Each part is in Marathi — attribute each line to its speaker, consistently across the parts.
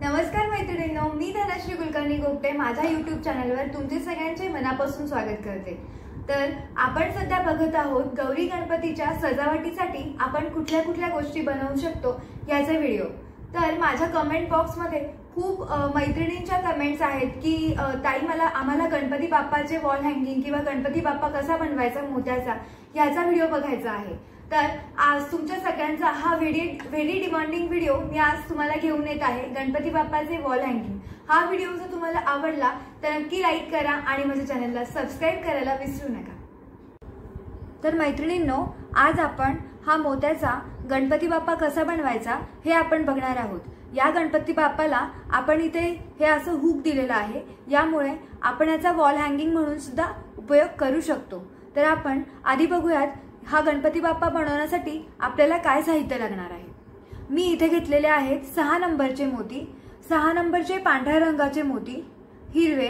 Speaker 1: नमस्कार मैत्रिणींनो, मी धनश्री कुलकर्णी गोपटे माझ्या YouTube चॅनलवर तुमचे सगळ्यांचे मनापासून स्वागत करते। तर आपण सध्या बघत आहोत गौरी गणपतीच्या सजावटीसाठी आपण कुठल्या कुठल्या गोष्टी बनवू शकतो याचे व्हिडिओ। तर माझ्या कमेंट बॉक्स मध्ये खूप मैत्रिणींच्या कमेंट्स आहेत की ताई आम्हाला गणपती बाप्पाचे वॉल हँगिंग किंवा गणपती बाप्पा कसा बनवायचा मोत्याचा याचा व्हिडिओ बघायचा आहे। तर आज तुमच्या सगळ्यांचा हा व्हेरी डिमांडिंग व्हिडिओ मी आज तुम्हाला घेऊन येत आहे, गणपती बाप्पाचे वॉल हँगिंग। हा व्हिडिओ जर तुम्हाला आवडला तर नक्की लाईक करा आणि माझ्या चॅनलला सबस्क्राइब करायला विसरू नका। तर मैत्रिणींनो, आज आपण हा मोत्याचा गणपती बाप्पा कसा बनवायचा हे आपण बघणार आहोत। या गणपती बाप्पाला आपण इथे हे असं हुक दिलेलं आहे, यामुळे आपण याचा वॉल हँगिंग म्हणून सुद्धा उपयोग करू शकतो। तर आपण आधी बघूयात हा गणपती बाप्पा बनवण्यासाठी आपल्याला काय साहित्य लागणार आहे। मी इथे घेतलेले आहेत 6 नंबरचे मोती, 6 नंबरचे पांढऱ्या रंगाचे मोती, हिरवे,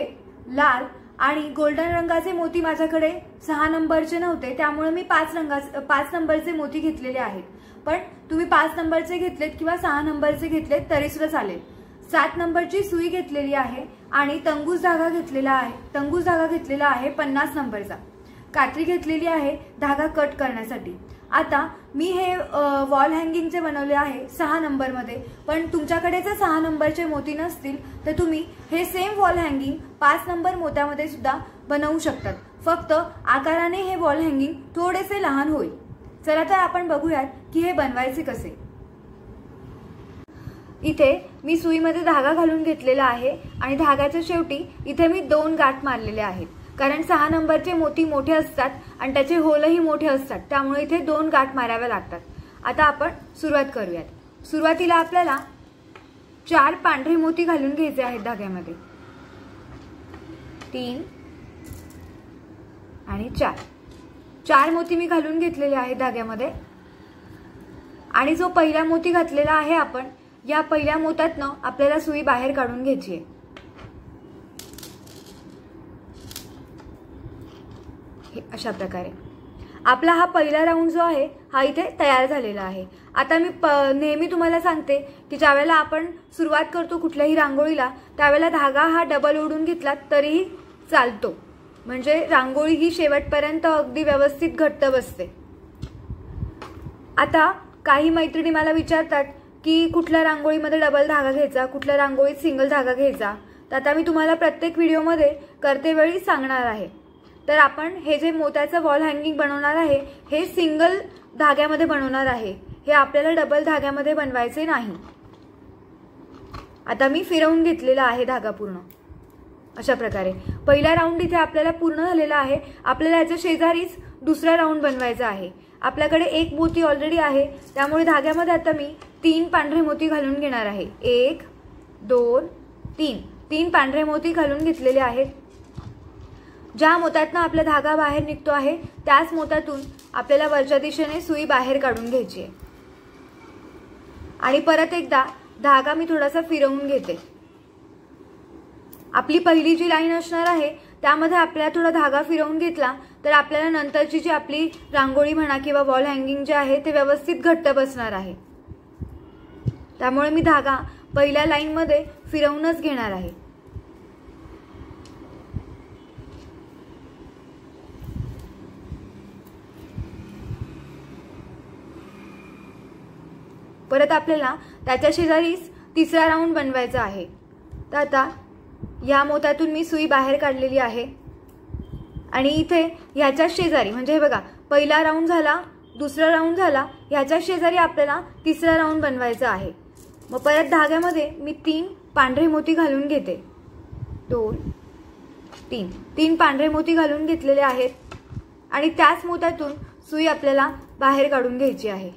Speaker 1: लाल आणि गोल्डन रंगाचे मोती माझ्याकडे 6 नंबरचे नव्हते, त्यामुळे मी 5 नंबरचे मोती घेतलेले आहेत। पण तुम्ही 5 नंबरचे घेतलेत किंवा 6 नंबरचे घेतलेत तरी सुद्धा चालेल। 7 नंबरची सुई घेतलेली आहे आणि तंगूस धागा घेतलेला आहे 50 नंबरचा। कात्री घेतलेली आहे धागा कट करण्यासाठी। आता मी हे वॉल हँगिंगचे बनवले आहे 6 नंबर मध्ये, पण तुमच्याकडे जर 6 नंबरचे मोती नसतील तर तुम्ही हे सेम वॉल हँगिंग 5 नंबर मोत्यामध्ये सुद्धा बनवू शकतात, फक्त आकाराने हे वॉल हँगिंग थोडेसे लहान होईल। चला तर आपण बघूयात की हे बनवायचे कसे। इथे मी सुईमध्ये धागा घालून घेतलेला आहे आणि धाग्याच्या शेवटी इथे मी 2 गाठ मारलेले आहेत, कारण 6 नंबरचे मोती मोठे असतात आणि त्याचे होलही मोठे असतात, त्यामुळे इथे 2 गाठ माराव्या लागतात। आता आपण सुरुवात करूयात। सुरुवातीला आपल्याला 4 पांढरे मोती घालून घ्यायचे आहेत धाग्यामध्ये, 3 आणि 4 मोती मी घालून घेतलेले आहेत धाग्यामध्ये। आणि जो पहिला मोती घातलेला आहे आपण, या पहिल्या मोत्यातनं आपल्याला सुई बाहेर काढून घ्यायची आहे। अशा प्रकारे आपला हा पहिला राऊंड जो आहे हा इथे तयार झालेला आहे। आता मी नेहमी तुम्हाला सांगते की ज्यावेळेला आपण सुरुवात करतो कुठल्याही रांगोळीला त्यावेळेला धागा हा डबल ओढून घेतला तरीही चालतो, म्हणजे रांगोळी ही शेवटपर्यंत अगदी व्यवस्थित घट्ट बसते। आता काही मैत्रिणी मला विचारतात की कुठल्या रांगोळीमध्ये डबल धागा घ्यायचा, कुठल्या रांगोळीत सिंगल धागा घ्यायचा, तर आता मी तुम्हाला प्रत्येक व्हिडिओमध्ये करते वेळी सांगणार आहे। तर आपण हे जे मोत्याचं वॉल हँगिंग बनवणार आहे हे सिंगल धाग्यामध्ये बनवणार आहे, हे आपल्याला डबल धाग्यामध्ये बनवायचे नाही। आता मी फिरवून घेतलेला आहे धागा पूर्ण अशा प्रकारे। पहिला राऊंड इथे आपल्याला पूर्ण झालेला आहे। आपल्याला याच्या शेजारीच दुसरा राऊंड बनवायचा आहे। आपल्याकडे 1 मोती ऑलरेडी आहे, त्यामुळे धाग्यामध्ये आता मी 3 पांढरे मोती घालून घेणार आहे। 1 2 3 पांढरे मोती घालून घेतलेले आहेत। ज्या मोत्यातनं आपला धागा बाहेर निघतो आहे त्याच मोत्यातून आपल्याला वरच्या दिशेने सुई बाहेर काढून घ्यायची आहे। आणि परत एकदा धागा मी थोडासा फिरवून घेते। आपली पहिली जी लाईन असणार आहे त्यामध्ये आपल्याला थोडा धागा फिरवून घेतला तर आपल्याला नंतरची जी आपली रांगोळी म्हणा किंवा वॉल हँगिंग जे आहे ते व्यवस्थित घट्ट बसणार आहे। त्यामुळे मी धागा पहिल्या लाईन मध्ये फिरवूनच घेणार आहे। परत आपल्याला त्याच्या शेजारीच तिसरा राऊंड बनवायचा आहे। तर आता या मोत्यातून मी सुई बाहेर काढलेली आहे आणि इथे ह्याच्या शेजारी, म्हणजे हे बघा पहिला राऊंड झाला, दुसरा राऊंड झाला, ह्याच्या शेजारी आपल्याला तिसरा राऊंड बनवायचा आहे। मग परत धाग्यामध्ये मी 3 पांढरे मोती घालून घेते, 2 3 पांढरे मोती घालून घेतलेले आहेत आणि त्याच मोत्यातून सुई आपल्याला बाहेर काढून घ्यायची आहे।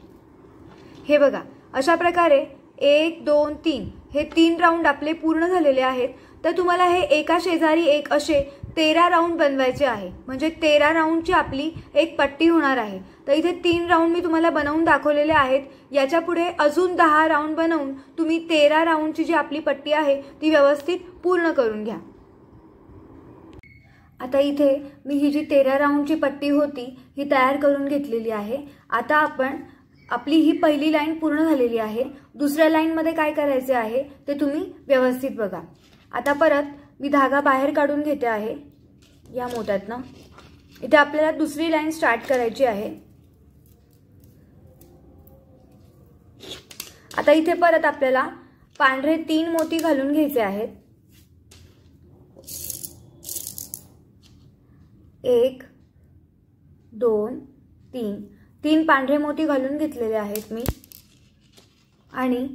Speaker 1: हे बघा अशा प्रकारे 1 2 3 हे 3 राऊंड आपले पूर्ण झालेले आहेत। तर तुम्हाला हे एका शेजारी एक असे 13 राऊंड बनवायचे आहे, म्हणजे 13 राऊंडची आपली एक पट्टी होणार आहे। तर इथे 3 राऊंड मी तुम्हाला बनवून दाखवलेले आहेत, याच्या पुढे अजून 10 राऊंड बनवून तुम्ही 13 राऊंडची जी आपली पट्टी आहे ती व्यवस्थित पूर्ण करून घ्या। आता इथे मी ही जी 13 राऊंडची पट्टी होती ही तयार करून घेतलेली आहे। आता आपण आपली ही पहिली लाईन पूर्ण झालेली आहे। दुसऱ्या लाईन मध्ये काय करायचे आहे ते तुम्ही व्यवस्थित बघा। आता परत मी धागा बाहेर काढून घेते आहे या मोत्यातनं। इथे आपल्याला दुसरी लाईन स्टार्ट करायची आहे। आता इथे परत आपल्याला पांढरे 3 मोती घालून घ्यायचे आहेत। 1 2 3 पांढरे मोती घालून घेतलेले आहेत मी। आणि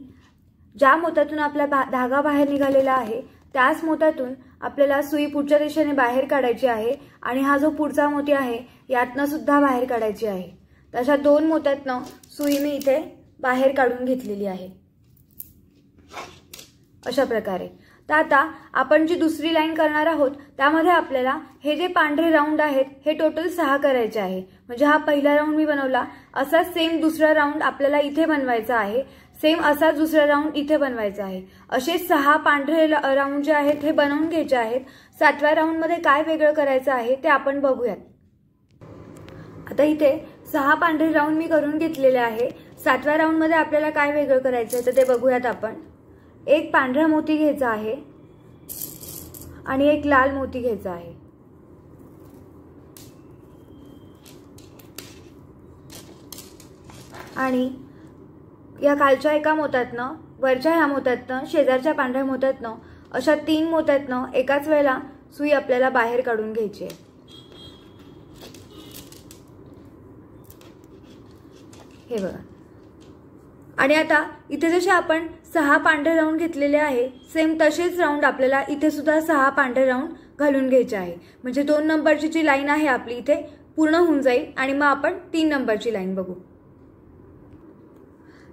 Speaker 1: ज्या मोत्यातून आपला धागा बाहेर निघालेला आहे त्याच मोत्यातून आपल्याला सुई पुढच्या दिशेने बाहेर काढायची आहे आणि हा जो पुढचा मोती आहे यातनं सुद्धा बाहेर काढायची आहे। तशा 2 मोत्यातनं सुई मी इथे बाहेर काढून घेतलेली आहे अशा प्रकारे। तर आता आपण जी दुसरी लाईन करणार आहोत त्यामध्ये आपल्याला हे जे पांढरे राऊंड आहेत हे टोटल 6 करायचे आहे। म्हणजे हा पहिला राऊंड मी बनवला, असा सेम दुसरा राऊंड आपल्याला इथे बनवायचा आहे, सेम असा दुसरा राऊंड इथे बनवायचा आहे। असे 6 पांढरे राऊंड जे आहेत हे बनवून घ्यायचे आहेत। 7व्या राऊंड मध्ये काय वेगळं करायचं आहे ते आपण बघूयात। आता इथे 6 पांढरे राऊंड मी करून घेतलेले आहे। 7व्या राऊंड मध्ये आपल्याला काय वेगळं करायचं आहे ते बघूयात आपण। एक पांढरा मोती घ्यायचा आहे आणि एक लाल मोती घ्यायचा आहे। आणि या खालच्या एका मोत्यातनं, वरच्या ह्या मोत्यातनं, शेजारच्या पांढऱ्या मोत्यातनं अशा 3 मोत्यातनं एकाच वेळेला सुई आपल्याला बाहेर काढून घ्यायची आहे। हे बघा। आणि आता इथे जसे आपण 6 पांढरे राऊंड घेतलेले आहे सेम तसेच राऊंड आपल्याला इथे सुद्धा 6 पांढरे राऊंड घालून घ्यायचे आहे। म्हणजे 2 नंबरची जी लाईन आहे आपली इथे पूर्ण होऊन जाईल आणि मग आपण 3 नंबरची लाईन बघू।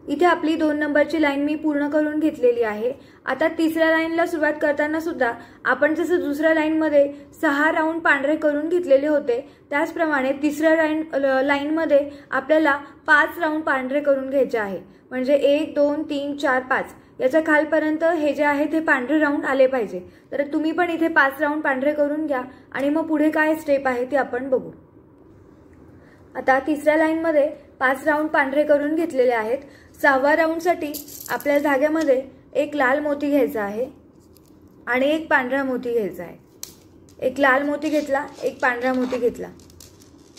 Speaker 1: इथे आपली 2 नंबरची लाईन मी पूर्ण करून घेतलेली आहे। आता तिसऱ्या लाईनला सुरुवात करताना सुद्धा आपण जसं दुसऱ्या लाईन मध्ये 6 राऊंड पांढरे करून घेतलेले होते त्याचप्रमाणे तिसऱ्या लाईन मध्ये आपल्याला 5 राऊंड पांढरे करून घ्यायचे आहे। म्हणजे 1 2 3 4 5 याच्या खालपर्यंत हे जे आहे ते पांढरे राऊंड आले पाहिजे। तर तुम्ही पण इथे 5 राऊंड पांढरे करून घ्या आणि मग पुढे काय स्टेप आहे ते आपण बघू। आता तिसऱ्या लाईन मध्ये 5 राऊंड पांढरे करून घेतलेले आहेत। 6व्या राऊंड साठी आपल्या धाग्यामध्ये एक लाल मोती घ्यायचा आहे आणि एक पांढरा मोती घ्यायचा आहे। एक लाल मोती घेतला, एक पांढरा मोती घेतला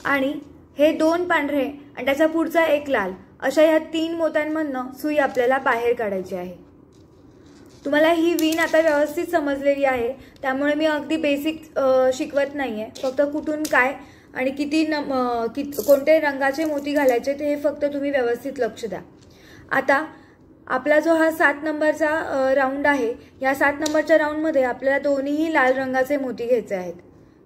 Speaker 1: आणि हे 2 पांढरे आणि त्याचा पुढचा एक लाल अशा या 3 मोत्यांमधनं सुई आपल्याला बाहेर काढायची आहे। तुम्हाला ही विण आता व्यवस्थित समजलेली आहे त्यामुळे मी अगदी बेसिक शिकवत नाहीये। फक्त कुठून काय आणि किती कोणते रंगाचे मोती घालायचे ते फक्त तुम्ही व्यवस्थित लक्ष द्या। आता आपला जो हा 7 नंबरचा राऊंड आहे या 7 नंबरच्या राऊंड मध्ये आपल्याला दोन्हीही लाल रंगाचे मोती घ्यायचे आहेत।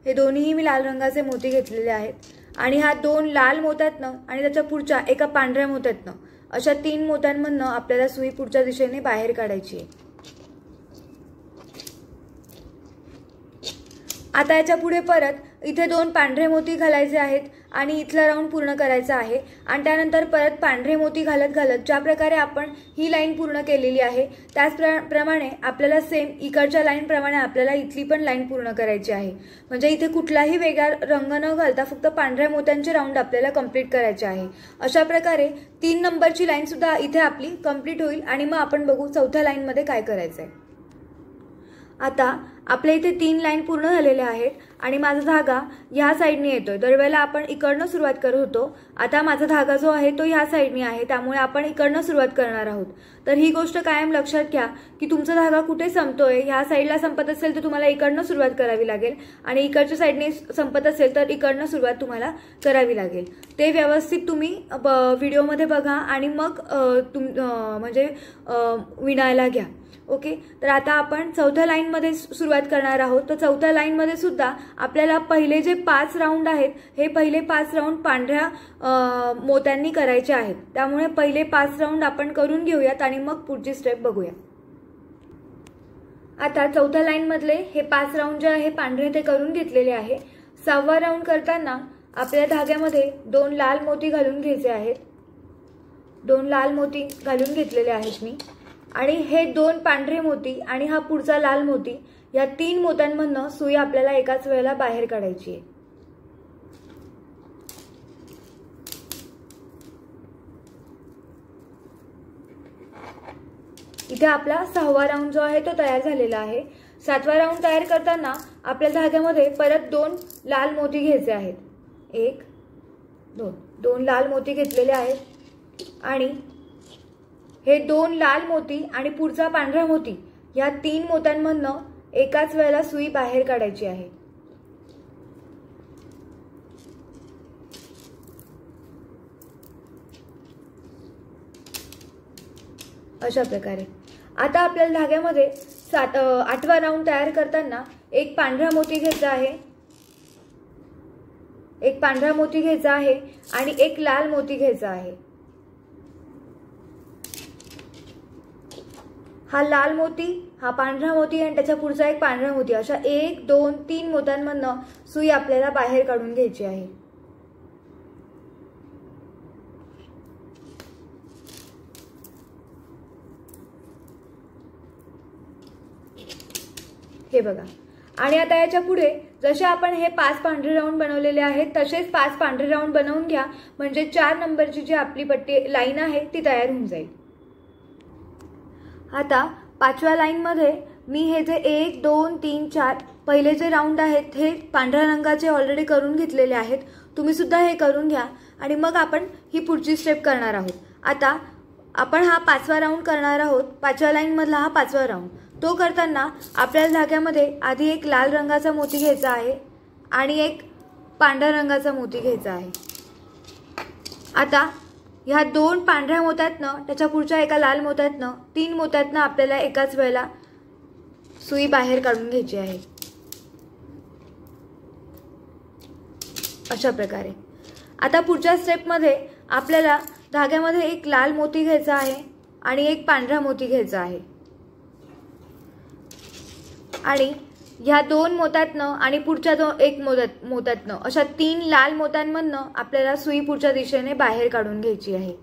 Speaker 1: हे दोन्हीही मी लाल रंगाचे मोती घेतलेले आहेत आणि हा 2 लाल मोत्यातनं आणि त्याच्या पुढच्या एका पांढऱ्या मोत्यातनं अशा 3 मोत्यांमधनं आपल्याला सुई पुढच्या दिशेने बाहेर काढायची आहे। आता याच्या पुढे परत इथे 2 पांढरे मोती घालायचे आहेत आणि इथला राऊंड पूर्ण करायचा आहे आणि त्यानंतर परत पांढरे मोती घालत घालत ज्या प्रकारे आपण ही लाईन पूर्ण केलेली आहे त्याच प्रमाणे आपल्याला सेम इकडच्या लाईन प्रमाणे आपल्याला इथली पण लाईन पूर्ण करायची आहे। म्हणजे इथे कुठलाही वेगळा रंग न घालता फक्त पांढऱ्या मोत्यांचे राऊंड आपल्याला कंप्लीट करायचे आहे। अशा प्रकारे 3 नंबरची लाईन सुद्धा इथे आपली कंप्लीट होईल आणि मग आपण बघू 4थ्या लाईन मध्ये काय करायचंय। आता आपल्या इथे 3 लाईन पूर्ण झालेल्या आहेत आणि माझा धागा ह्या साइडने येतोय। दरवेळेला आपण इकडनं सुरुवात करत होतो, आता माझा धागा जो आहे तो ह्या साइडने आहे त्यामुळे आपण इकडनं सुरुवात करणार आहोत। तर ही गोष्ट कायम लक्षात घ्या की तुमचा धागा कुठे संपतोय, ह्या साइडला संपत असेल तर तुम्हाला इकडनं सुरुवात करावी लागेल आणि इकडच्या साइडने संपत असेल तर इकडनं सुरुवात तुम्हाला करावी लागेल। ते व्यवस्थित तुम्ही व्हिडिओमध्ये बघा आणि मग म्हणजे विणायला घ्या। ओके, तर आता आपण 4थ्या लाईन मध्ये सुरुवात करणार आहोत। तर 4थ्या लाईन मध्ये सुद्धा आपल्याला पहिले जे 5 राऊंड आहेत हे पहिले 5 राऊंड पांढऱ्या मोत्यांनी करायचे आहेत। त्यामुळे पहिले 5 राऊंड आपण करून घेऊयात आणि मग पुढची स्टेप बघूया। आता 4थ्या लाईन मधले हे 5 राऊंड जे आहे पांढरे ते करून घेतलेले आहे। 6वा राऊंड करताना आपल्या धाग्यामध्ये 2 लाल मोती घालून घ्यायचे आहेत। 2 लाल मोती घालून घेतलेले आहेत मी आणि हे 2 पांढरे मोती आणि हा पुढचा लाल मोती या 3 मोत्यांमधनं सुई आपल्याला एकाच वेळेला बाहेर काढायची आहे। इथे आपला 6वा राऊंड जो आहे तो तयार झालेला आहे। 7वा राऊंड तयार करताना आपल्या धाग्यामध्ये परत 2 लाल मोती घ्यायचे आहेत। 1 2 लाल मोती घेतलेले आहेत आणि हे 2 लाल मोती आणि पुढचा पांढरा मोती या 3 मोत्यांमधनं एकाच वेळेला सुई बाहेर काढायची आहे। अशा प्रकारे आता आपल्याला धाग्यामध्ये 8वा राऊंड तयार करताना एक पांढरा मोती घ्यायचा आहे, एक पांढरा मोती घ्यायचा आहे आणि एक लाल मोती घ्यायचा आहे। हा लाल मोती, हा पांढरा मोती आणि त्याच्या पुढचा एक पांढरा मोती, अशा 1 2 3 मोत्यांमधनं सुई आपल्याला बाहेर काढून घ्यायची आहे। हे बघा। आणि आता याच्या पुढे जसे आपण हे 5 पांढरे राऊंड बनवलेले आहेत तसेच 5 पांढरे राऊंड बनवून घ्या, म्हणजे 4 नंबरची जी आपली पट्टी लाईन आहे ती तयार होऊन जाईल। आता 5व्या लाईन मध्ये मी हे जे 1 2 3 4 पहिले जे राऊंड आहेत हे पांढऱ्या रंगाचे ऑलरेडी करून घेतलेले आहेत। तुम्ही सुद्धा हे करून घ्या आणि मग आपण ही पुढची स्टेप करणार आहोत। आता आपण हा 5वा राऊंड करणार आहोत। 5व्या लाईन मधला हा 5वा राऊंड तो करताना आपल्याला धाग्यामध्ये आधी एक लाल रंगाचा मोती घ्यायचा आहे आणि एक पांढऱ्या रंगाचा मोती घ्यायचा आहे। आता ह्या 2 पांढऱ्या मोत्यातनं त्याच्या पुढच्या एका लाल मोत्यातनं 3 मोत्यातनं आपल्याला एकाच वेळेला सुई बाहेर काढून घ्यायची आहे। अशा प्रकारे आता पुढच्या स्टेप मध्ये आपल्याला धाग्यामध्ये एक लाल मोती घ्यायचा आहे आणि एक पांढरा मोती घ्यायचा आहे आणि ह्या 2 मोत्यातनं आणि पुढच्या एक मोत्यातनं अशा 3 लाल मोत्यांमधनं आपल्याला सुई पुढच्या दिशेने बाहेर काढून घ्यायची आहे।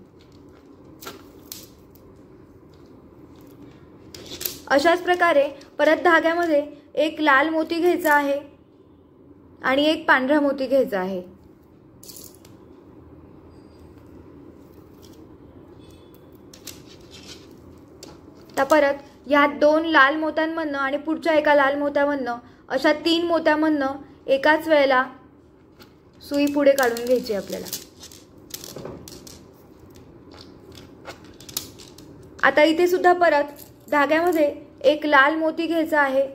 Speaker 1: अशाच प्रकारे परत धाग्यामध्ये एक लाल मोती घ्यायचा आहे आणि एक पांढरा मोती घ्यायचा आहे। तर परत या 2 लाल मोत्यांमधनं आणि पुढच्या एका लाल मोत्यामधनं अशा 3 मोत्यामधनं एकाच वेळेला सुई पुढे काढून घ्यायची आपल्याला। आता इथे सुद्धा परत धाग्यामध्ये एक लाल मोती घ्यायचा आहे,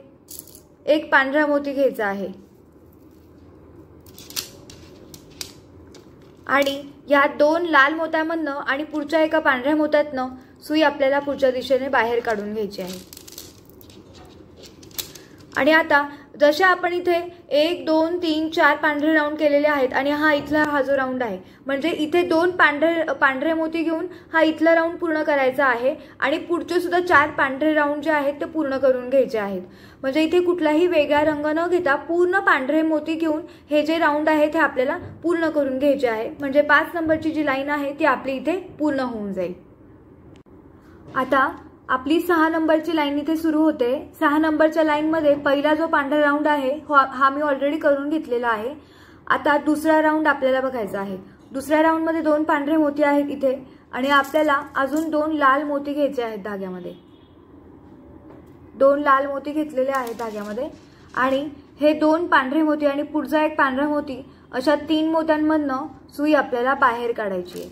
Speaker 1: एक पांढरा मोती घ्यायचा आहे आणि या 2 लाल मोत्यामधनं आणि पुढच्या एका पांढऱ्या मोत्यातनं सुई आपल्याला पुढच्या दिशेने बाहेर काढून घ्यायची आहे। आणि आता जसे आपण इथे 1 2 3 4 पांढरे राऊंड केलेले आहेत आणि हा जो राऊंड आहे म्हणजे इथे 2 पांढरे मोती घेऊन हा इथला राऊंड पूर्ण करायचा आहे आणि पुढचे सुद्धा 4 पांढरे राऊंड जे आहेत ते पूर्ण करून घ्यायचे आहेत। म्हणजे इथे कुठलाही वेगळा रंग न घेता पूर्ण पांढरे मोती घेऊन हे जे राऊंड आहे ते आपल्याला पूर्ण करून घ्यायचे आहे, म्हणजे 5 नंबरची जी लाईन आहे ती आपली इथे पूर्ण होऊन जाईल। आता आपली 6 नंबरची लाईन इथे सुरू होते। 6 नंबरच्या लाईन मध्ये पहिला जो पांढरा राऊंड आहे हा मी ऑलरेडी करून घेतलेला आहे। आता दुसरा राऊंड आपल्याला बघायचा आहे। दुसऱ्या राऊंड मध्ये 2 पांढरे मोती आहेत इथे आणि आपल्याला अजून 2 लाल मोती घ्यायचे आहेत धाग्यामध्ये। 2 लाल मोती घेतलेले आहेत धाग्यामध्ये आणि हे 2 पांढरे मोती आणि पुढचा एक पांढरा मोती अशा 3 मोत्यांमधनं सुई आपल्याला बाहेर काढायची आहे।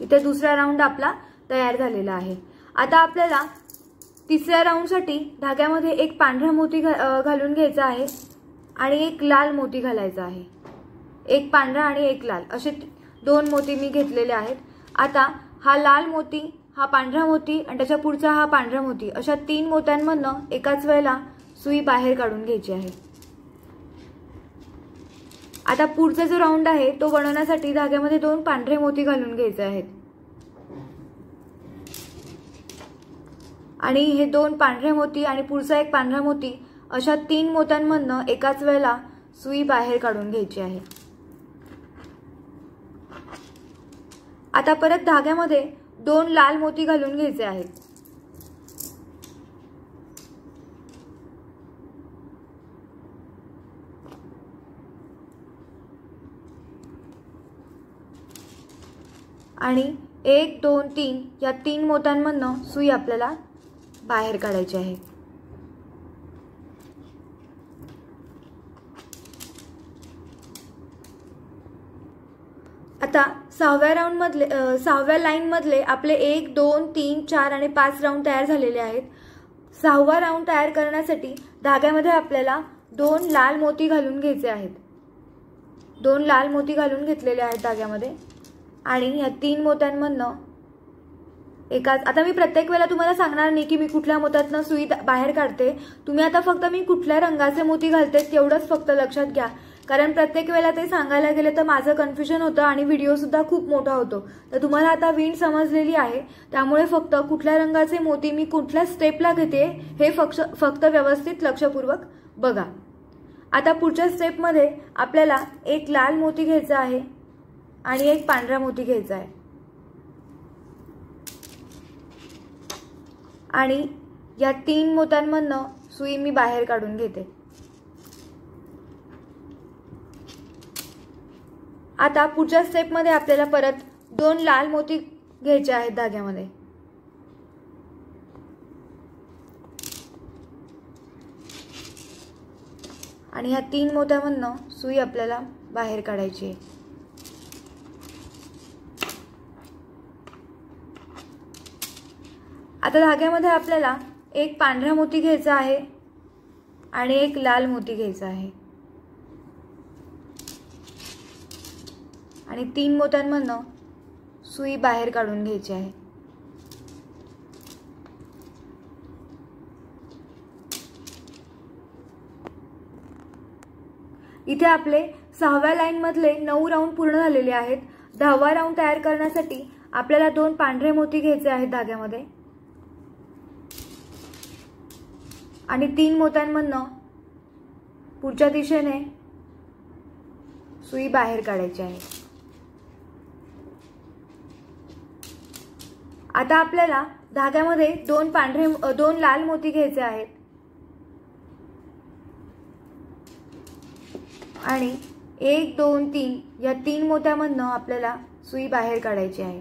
Speaker 1: इथे दुसरा राऊंड आपला तयार झालेला आहे। आता आपल्याला तिसऱ्या राऊंडसाठी धाग्यामध्ये एक पांढरा मोती घालून घ्यायचा आहे आणि एक लाल मोती घालायचा आहे। एक पांढरा आणि एक लाल असे 2 मोती मी घेतलेले आहेत। आता हा लाल मोती, हा पांढरा मोती आणि त्याच्या पुढचा हा पांढरा मोती अशा 3 मोत्यांमधनं एकाच वेळेला सुई बाहेर काढून घ्यायची आहे। आता पुढचा जो राऊंड आहे तो बनवण्यासाठी धाग्यामध्ये 2 पांढरे मोती घालून घ्यायचे आहेत आणि हे 2 पांढरे मोती आणि पुढचा एक पांढरा मोती अशा 3 मोत्यांमधनं एकाच वेळेला सुई बाहेर काढून घ्यायची आहे। आता परत धाग्यामध्ये 2 लाल मोती घालून घ्यायचे आहेत आणि 1 2 3 या 3 मोत्यांमधनं सुई आपल्याला बाहेर काढायची आहे। आता 6व्या राऊंड मधले 6व्या लाईन मधले आपले 1 2 3 4 आणि 5 राऊंड तयार झालेले आहेत। 6वा राऊंड तयार करण्यासाठी धाग्यामध्ये आपल्याला 2 लाल मोती घालून घ्यायचे आहेत। 2 लाल मोती घालून घेतलेले आहेत धाग्यामध्ये आणि या 3 मोत्यांमधनं एकाच, आता मी प्रत्येक वेळेला तुम्हाला सांगणार नाही की मी कुठल्या मोत्यातनं सुई बाहेर काढते। तुम्ही आता फक्त मी कुठल्या रंगाचे मोती घालते तेवढंच फक्त लक्षात घ्या, कारण प्रत्येक वेळेला ते सांगायला गेले तर माझं कन्फ्युजन होतं आणि व्हिडिओ सुद्धा खूप मोठा होतो। तर तुम्हाला आता विण समजलेली आहे, त्यामुळे फक्त कुठल्या रंगाचे मोती मी कुठल्या स्टेपला घेते हे फक्त व्यवस्थित लक्षपूर्वक बघा। आता पुढच्या स्टेपमध्ये आपल्याला एक लाल मोती घ्यायचा आहे आणि एक पांढरा मोती घ्यायचा आहे आणि या 3 मोत्यांमधनं सुई मी बाहेर काढून घेते। आता पुढच्या स्टेपमध्ये आपल्याला परत 2 लाल मोती घ्यायचे आहेत धाग्यामध्ये आणि ह्या 3 मोत्यामधनं सुई आपल्याला बाहेर काढायची आहे। आता धाग्यामध्ये आपल्याला एक पांढरा मोती घ्यायचा आहे आणि एक लाल मोती घ्यायचा आहे आणि 3 मोत्यांमधनं सुई बाहेर काढून घ्यायची आहे। इथे आपले 6व्या लाईन मधले 9 राऊंड पूर्ण झालेले आहेत। 10वा राऊंड तयार करण्यासाठी आपल्याला 2 पांढरे मोती घ्यायचे आहेत धाग्यामध्ये आणि 3 मोत्यांमधनं पुढच्या दिशेने सुई बाहेर काढायची आहे। आता आपल्याला धाग्यामध्ये 2 लाल मोती घ्यायचे आहेत आणि 1 2 3 या 3 मोत्यामधनं आपल्याला सुई बाहेर काढायची आहे।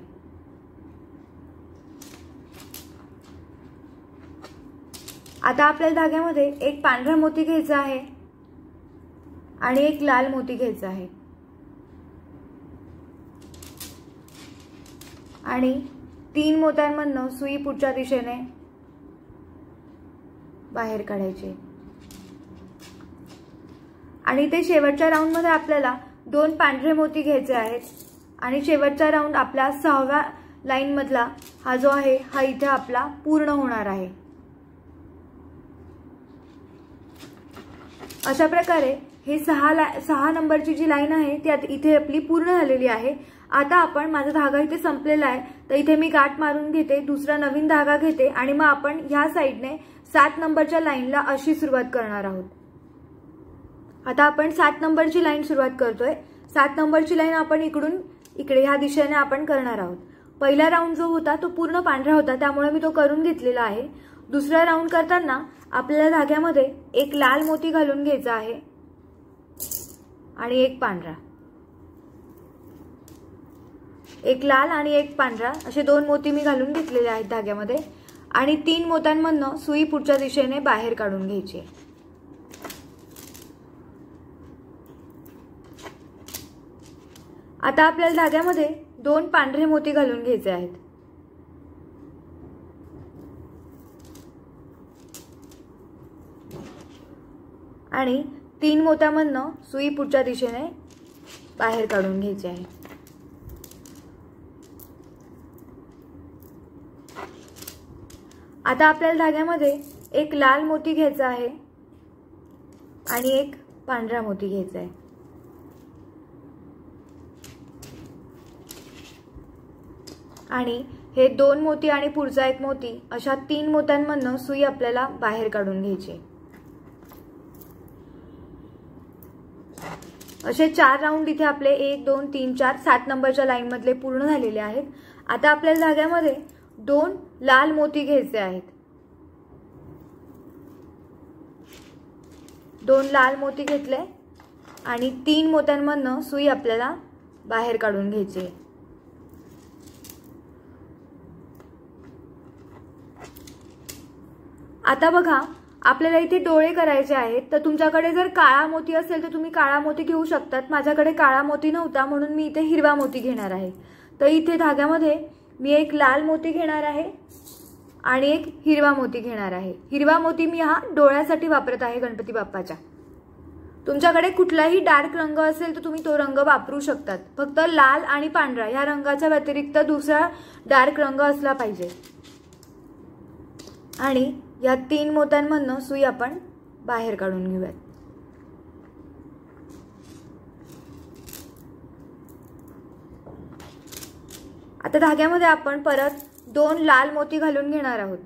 Speaker 1: आता आपल्याला धाग्यामध्ये एक पांढरा मोती घ्यायचा आहे आणि एक लाल मोती घ्यायचा आहे आणि 3 मोत्यांमधनं सुई पुढच्या दिशेने बाहेर काढायची आणि ते शेवटच्या राऊंड मध्ये आपल्याला 2 पांढरे मोती घ्यायचे आहेत आणि शेवटचा राऊंड आपला 6व्या लाईन मधला हा जो आहे हा इथे आपला पूर्ण होणार आहे। अशा प्रकारे हे 6 नंबरची जी लाईन आहे ती इथे आपली पूर्ण झालेली आहे। आता आपण माझा धागा इथे संपलेला आहे तर इथे मी गाठ मारून घेते, दुसरा नवीन धागा घेते आणि मग आपण ह्या साइडने 7 नंबरच्या लाईनला अशी सुरुवात करणार आहोत। आता आपण 7 नंबरची लाईन सुरुवात करतोय। 7 नंबरची लाईन आपण इकडून इकडे ह्या दिशेने आपण करणार आहोत। पहिला राऊंड जो होता तो पूर्ण पांढरा होता, त्यामुळे मी तो करून घेतलेला आहे। दुसरा राऊंड करताना आपल्याला धाग्यामध्ये एक लाल मोती घालून घ्यायचा आहे आणि एक पांढरा, एक लाल आणि एक पांढरा असे 2 मोती मी घालून घेतलेले आहेत धाग्यामध्ये आणि 3 मोत्यांमधनं सुई पुढच्या दिशेने बाहेर काढून घ्यायची। आता आपल्याला धाग्यामध्ये 2 पांढरे मोती घालून घ्यायचे आहेत आणि 3 मोत्यामधनं सुई पुढच्या दिशेने बाहेर काढून घ्यायची आहे। आता आपल्याला धाग्यामध्ये एक लाल मोती घ्यायचा आहे आणि एक पांढरा मोती घ्यायचा आहे आणि हे 2 मोती आणि पुढचा एक मोती अशा 3 मोत्यांमधनं सुई आपल्याला बाहेर काढून घ्यायची। असे 4 राऊंड इथे आपले 1 2 3 4 7 नंबरच्या लाईन मधले पूर्ण झालेले आहेत। आता आपल्याला धाग्यामध्ये 2 लाल मोती घ्यायचे आहेत। 2 लाल मोती घेतले आणि 3 मोत्यांमधनं सुई आपल्याला बाहेर काढून घ्यायची। आता बघा, आपल्याला इथे डोळे करायचे आहेत, तर तुमच्याकडे जर काळा मोती असेल तर तुम्ही काळा मोती घेऊ शकतात. माझ्याकडे काळा मोती नव्हता म्हणून मी इथे हिरवा मोती घेणार आहे. तर इथे धाग्यामध्ये मी एक लाल मोती घेणार आहे आणि एक हिरवा मोती घेणार आहे. हिरवा मोती मी हा डोळ्यासाठी वापरत आहे गणपती बाप्पाच्या. तुमच्याकडे कुठलाही डार्क रंग असेल तर तुम्ही तो रंग वापरू शकतात. फक्त लाल आणि पांढरा या रंगाच्या व्यतिरिक्त दुसरा डार्क रंग असला पाहिजे. आणि या 3 मोत्यांमधनं सुई आपण बाहेर काढून घेऊयात. आता धाग्यामध्ये आपण परत 2 लाल मोती घालून घेणार आहोत.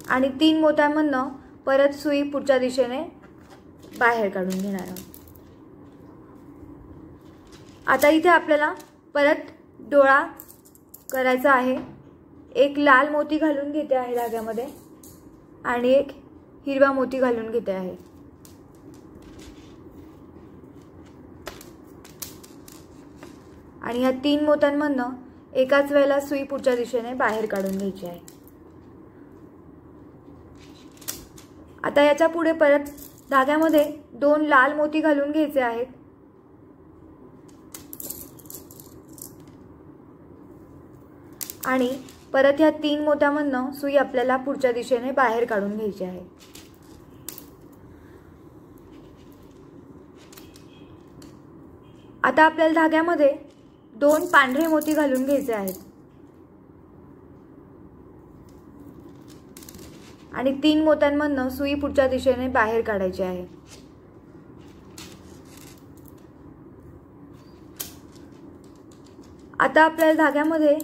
Speaker 1: आणि 3 मोत्यांमधनं परत सुई पुढच्या दिशेने बाहेर काढून घेणार आहोत. आता इथे आपल्याला परत डोळा करायचा आहे. एक लाल मोती घालून घेते आहे धाग्यामध्ये आणि एक हिरवा मोती घालून घेते आहे. आणि ह्या 3 मोत्यांमधनं एकाच वेळेला सुई पुढच्या दिशेने बाहेर काढून घ्यायची आहे. आता याच्या पुढे परत धाग्यामध्ये 2 लाल मोती घालून घ्यायचे आहेत. आणि परत ह्या 3 मोत्यामधनं सुई आपल्याला पुढच्या दिशेने बाहेर काढून घ्यायची आहे. आता आपल्याला धाग्यामध्ये 2 पांढरे मोती घालून घ्यायचे आहेत. आणि 3 मोत्यांमधनं सुई पुढच्या दिशेने बाहेर काढायची आहे. आता आपल्याला धाग्यामध्ये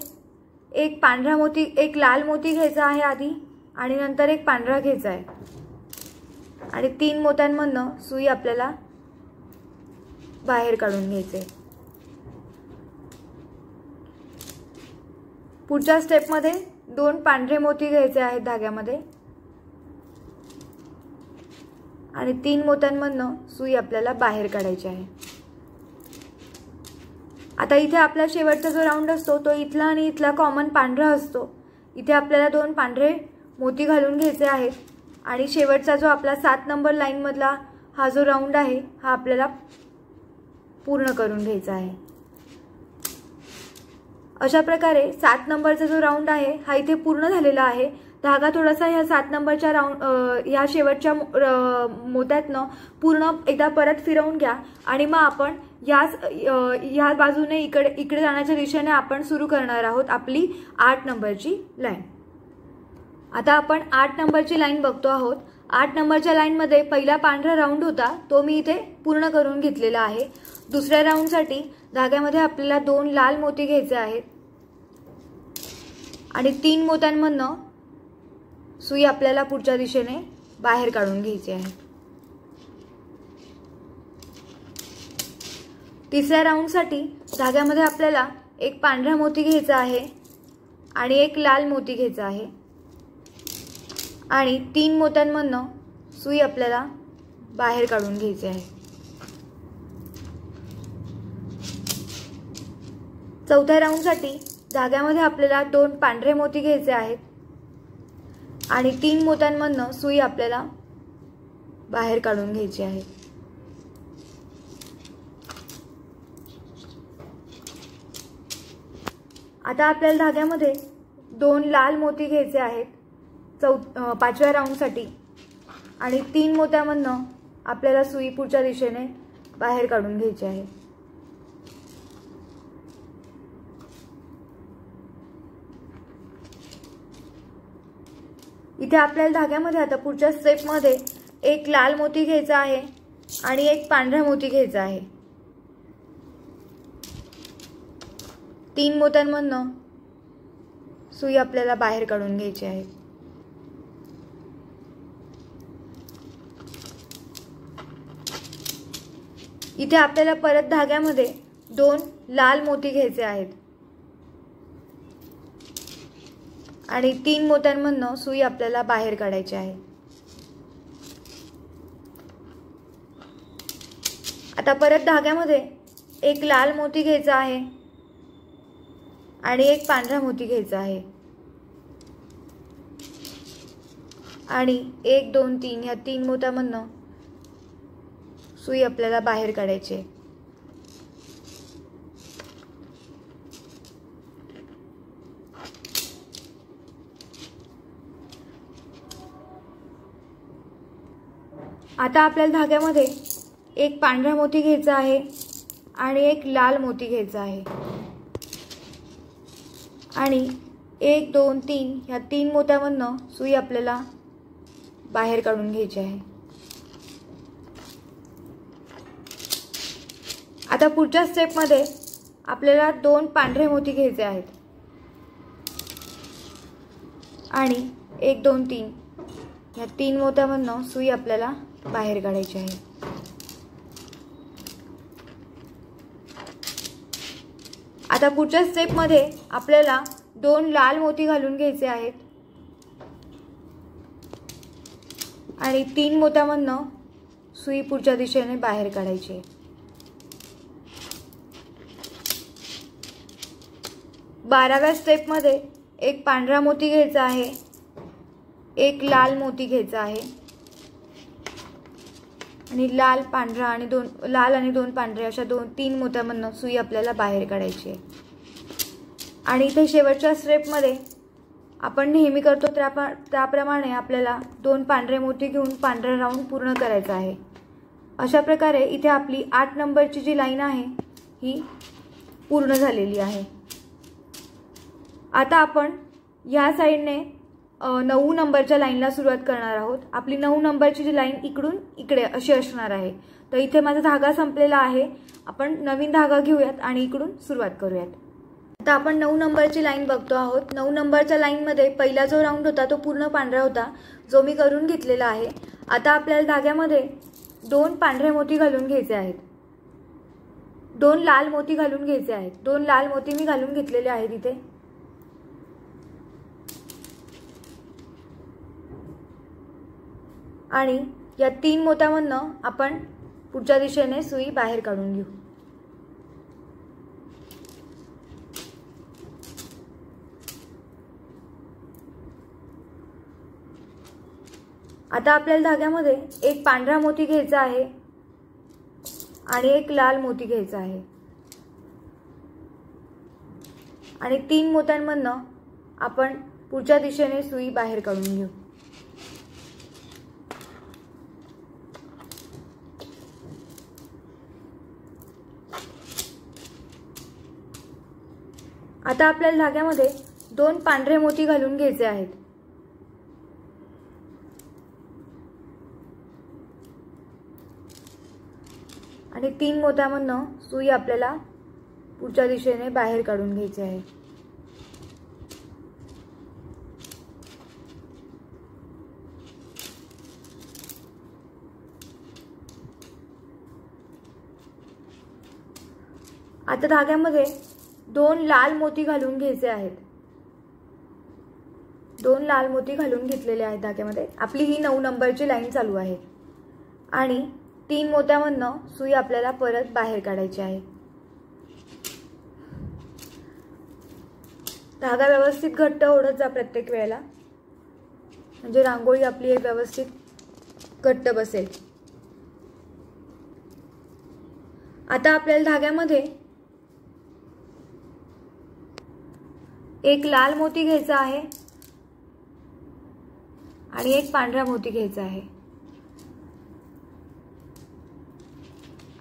Speaker 1: एक पांढरा मोती, एक लाल मोती घ्यायचा आहे आधी आणि नंतर एक पांढरा घ्यायचा आहे. आणि 3 मोत्यांमधनं सुई आपल्याला बाहेर काढून घ्यायचे. पुढच्या स्टेपमध्ये 2 पांढरे मोती घ्यायचे आहेत धाग्यामध्ये आणि 3 मोत्यांमधनं सुई आपल्याला बाहेर काढायची आहे. आता इथे आपला शेवटचा जो राऊंड असतो तो इथला आणि इथला कॉमन पांढरा असतो. इथे आपल्याला 2 पांढरे मोती घालून घ्यायचे आहेत आणि शेवटचा जो आपला 7 नंबर लाईन मधला हा जो राऊंड आहे हा आपल्याला पूर्ण करून घ्यायचा आहे. अशा प्रकारे 7 नंबरचा जो राऊंड आहे हा इथे पूर्ण झालेला आहे. धागा थोडासा ह्या 7 नंबरच्या राऊंड ह्या शेवटच्या मोत्यातनं पूर्ण एकदा परत फिरवून घ्या आणि मग आपण या बाजूने इकडे जाण्याच्या दिशेने आपण सुरू करणार आहोत आपली 8 नंबरची लाईन. आता आपण 8 नंबरची लाईन बघतो आहोत. 8 नंबरच्या लाईनमध्ये पहिला पांढरा राऊंड होता तो मी इथे पूर्ण करून घेतलेला आहे. दुसऱ्या राऊंडसाठी धाग्यामध्ये आपल्याला 2 लाल मोती घ्यायचे आहेत आणि 3 मोत्यांमधनं सुई आपल्याला पुढच्या दिशेने बाहेर काढून घ्यायची आहे. तिसऱ्या राऊंडसाठी धाग्यामध्ये आपल्याला एक पांढरा मोती घ्यायचा आहे आणि एक लाल मोती घ्यायचा आहे आणि 3 मोत्यांमधनं सुई आपल्याला बाहेर काढून घ्यायची आहे. चौथ्या राऊंडसाठी धाग्यामध्ये आपल्याला 2 पांढरे मोती घ्यायचे आहेत आणि 3 मोत्यांमधनं सुई आपल्याला बाहेर काढून घ्यायची आहे. आता आपल्याला धाग्यामध्ये 2 लाल मोती घ्यायचे आहेत 5व्या राऊंडसाठी आणि 3 मोत्यामधनं आपल्याला सुई पुढच्या दिशेने बाहेर काढून घ्यायची आहे. इथे आपल्याला धाग्यामध्ये आता पुढच्या स्टेपमध्ये एक लाल मोती घ्यायचा आहे आणि एक पांढरा मोती घ्यायचा आहे. 3 मोत्यांमधनं सुई आपल्याला बाहेर काढून घ्यायची आहे. इथे आपल्याला परत धाग्यामध्ये 2 लाल मोती घ्यायचे आहेत आणि 3 मोत्यांमधनं सुई आपल्याला बाहेर काढायची आहे. आता परत धाग्यामध्ये एक लाल मोती घ्यायचा आहे आणि एक पांढरा मोती घ्यायचा आहे आणि 1 2 3 या 3 मोत्यामधनं सुई आपल्याला बाहेर काढायची आहे। आता आपल्याला धाग्यामध्ये एक पांढरा मोती घ्यायचा आहे आणि एक लाल मोती घ्यायचा आहे आणि 1 2 3 ह्या 3 मोत्यामधनं सुई आपल्याला बाहेर काढून घ्यायची आहे। आता पुढच्या स्टेपमध्ये आपल्याला 2 पांढरे मोती घ्यायचे आहेत आणि 1 2 3 ह्या 3 मोत्यामधनं सुई आपल्याला बाहेर काढायची आहे। आता पुढच्या स्टेपमध्ये आपल्याला 2 लाल मोती घालून घ्यायचे आहेत आणि 3 मोत्यामधनं सुई पुढच्या दिशेने बाहेर काढायची आहे। बाराव्या स्टेपमध्ये एक पांढरा मोती घ्यायचा आहे, एक लाल मोती घ्यायचा आहे आणि लाल पांढरा आणि 2 पांढरे अशा 3 मोत्यामधनं सुई आपल्याला बाहेर काढायची आहे। आणि इथे शेवटच्या स्टेपमध्ये आपण नेहमी करतो त्याप्रमाणे आपल्याला 2 पांढरे मोती घेऊन पांढरा राऊंड पूर्ण करायचा आहे। अशा प्रकारे इथे आपली 8 नंबरची जी लाईन आहे ही पूर्ण झालेली आहे। आता आपण या साइडने 9 नंबरच्या लाईनला सुरुवात करणार आहोत। आपली 9 नंबरची जी लाईन इकडून इकडे अशी असणार आहे। तर इथे माझा धागा संपलेला आहे, आपण नवीन धागा घेऊयात आणि इकडून सुरुवात करूयात। आता आपण 9 नंबरची लाईन बघतो आहोत। 9 नंबरच्या लाईनमध्ये पहिला जो राऊंड होता तो पूर्ण पांढरा होता, जो मी करून घेतलेला आहे। आता आपल्याला धाग्यामध्ये 2 पांढरे मोती घालून घ्यायचे आहेत, 2 लाल मोती घालून घ्यायचे आहेत। 2 लाल मोती मी घालून घेतलेले आहेत इथे आणि या 3 मोत्यामधनं आपण पुढच्या दिशेने सुई बाहेर काढून घेऊ। आता आपल्याला धाग्यामध्ये एक पांढरा मोती घ्यायचा आहे आणि एक लाल मोती घ्यायचा आहे आणि 3 मोत्यांमधनं आपण पुढच्या दिशेने सुई बाहेर काढून घेऊ। आता आपल्याला धाग्यामध्ये 2 पांढरे मोती घालून घ्यायचे आहेत आणि 3 मोत्यामधनं सुई आपल्याला पुढच्या दिशेने बाहेर काढून घ्यायची आहे। आता धाग्यामध्ये 2 लाल मोती घालून घ्यायचे आहेत, 2 लाल मोती घालून घेतलेले आहेत धाग्यामध्ये। आपली ही 9 नंबरची लाईन चालू आहे आणि 3 मोत्यामधनं सुई आपल्याला परत बाहेर काढायची आहे। धागा व्यवस्थित घट्ट ओढत जा प्रत्येक वेळेला, म्हणजे रांगोळी आपली एक व्यवस्थित घट्ट बसेल। आता आपल्याला धाग्यामध्ये एक लाल मोती घ्यायचा आहे आणि एक पांढरा मोती घ्यायचा आहे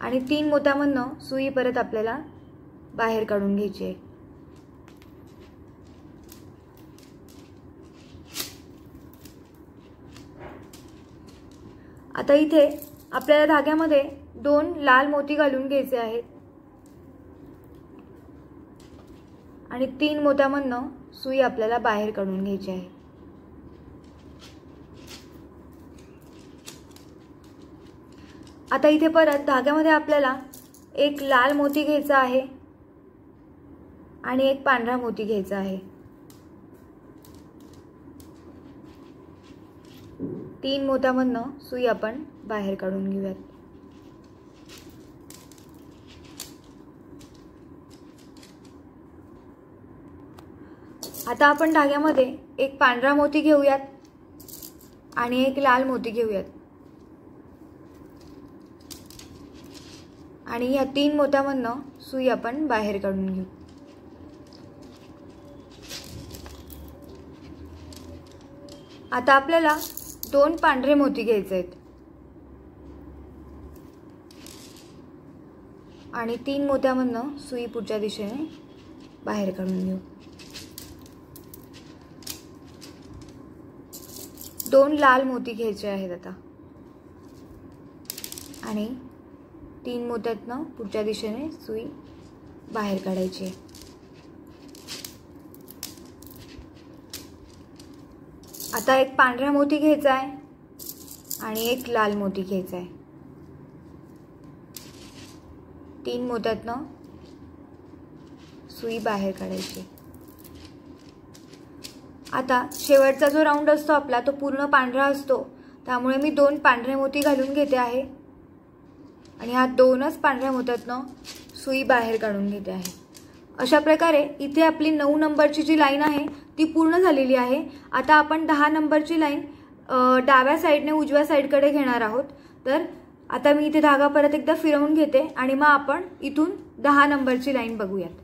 Speaker 1: आणि 3 मोत्यामधनं सुई परत आपल्याला बाहेर काढून घ्यायची आहे। आता इथे आपल्याला धाग्यामध्ये 2 लाल मोती घालून घ्यायचे आहेत आणि 3 मोत्यामधनं सुई आपल्याला बाहेर काढून घ्यायची आहे। आता इथे परत धाग्यामध्ये आपल्याला एक लाल मोती घ्यायचा आहे आणि एक पांढरा मोती घ्यायचा आहे। 3 मोत्यामधनं सुई आपण बाहेर काढून घेऊयात। आता आपण धाग्यामध्ये एक पांढरा मोती घेऊयात आणि एक लाल मोती घेऊयात आणि या 3 मोत्यामधनं सुई आपण बाहेर काढून घेऊ। आता आपल्याला 2 पांढरे मोती घ्यायचे आहेत आणि 3 मोत्यामधनं सुई पुढच्या दिशेने बाहेर काढून घेऊ। 2 लाल मोती घ्यायचे आहेत आता आणि 3 मोत्यातनं पुढच्या दिशेने सुई बाहेर काढायची आहे। आता एक पांढरा मोती घ्यायचा आहे आणि एक लाल मोती घ्यायचा आहे। 3 मोत्यातनं सुई बाहेर काढायची। आता शेवटचा जो राऊंड असतो आपला तो पूर्ण पांढरा असतो, त्यामुळे मी 2 पांढरे मोती घालून घेते आहे आणि हा 2च पांढऱ्या मोत्यातनं सुई बाहेर काढून घेते आहे। अशा प्रकारे इथे आपली 9 नंबरची जी लाईन आहे ती पूर्ण झालेली आहे। आता आपण 10 नंबरची लाईन डाव्या साईडने उजव्या साईडकडे घेणार आहोत। तर आता मी इथे धागा परत एकदा फिरवून घेते आणि मग आपण इथून 10 नंबरची लाईन बघूयात।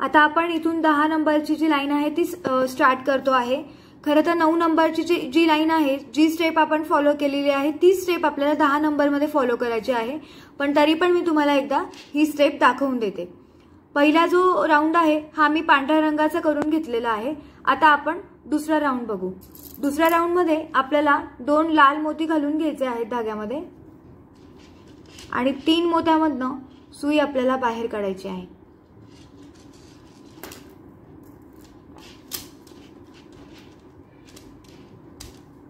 Speaker 1: आता आपण इथून 10 नंबरची जी लाईन आहे ती स्टार्ट करतो आहे। खरं तर 9 नंबरची जी लाईन आहे, जी स्टेप आपण फॉलो केलेली आहे ती स्टेप आपल्याला 10 नंबरमध्ये फॉलो करायची आहे, पण तरी पण मी तुम्हाला एकदा ही स्टेप दाखवून देते। पहिला जो राऊंड आहे हा मी पांढऱ्या रंगाचा करून घेतलेला आहे। आता आपण दुसरा राऊंड बघू। दुसऱ्या राऊंडमध्ये आपल्याला 2 लाल मोती घालून घ्यायचे आहेत धाग्यामध्ये आणि 3 मोत्यामधनं सुई आपल्याला बाहेर काढायची आहे।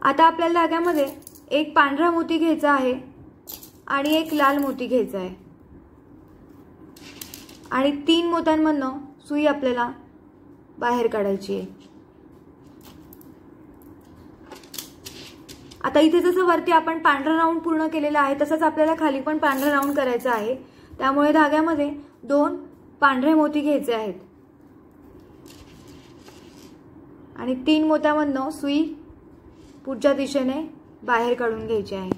Speaker 1: आता आपल्याला धाग्यामध्ये एक पांढरा मोती घ्यायचा आहे आणि एक लाल मोती घ्यायचा आहे आणि 3 मोत्यांमधनं सुई आपल्याला बाहेर काढायची आहे। आता इथे जसं वरती आपण पांढरा राऊंड पूर्ण केलेला आहे तसंच आपल्याला खाली पण पांढरा राऊंड करायचा आहे, त्यामुळे धाग्यामध्ये 2 पांढरे मोती घ्यायचे आहेत आणि 3 मोत्यामधनं सुई पुढच्या दिशेने बाहेर काढून घ्यायची आहे।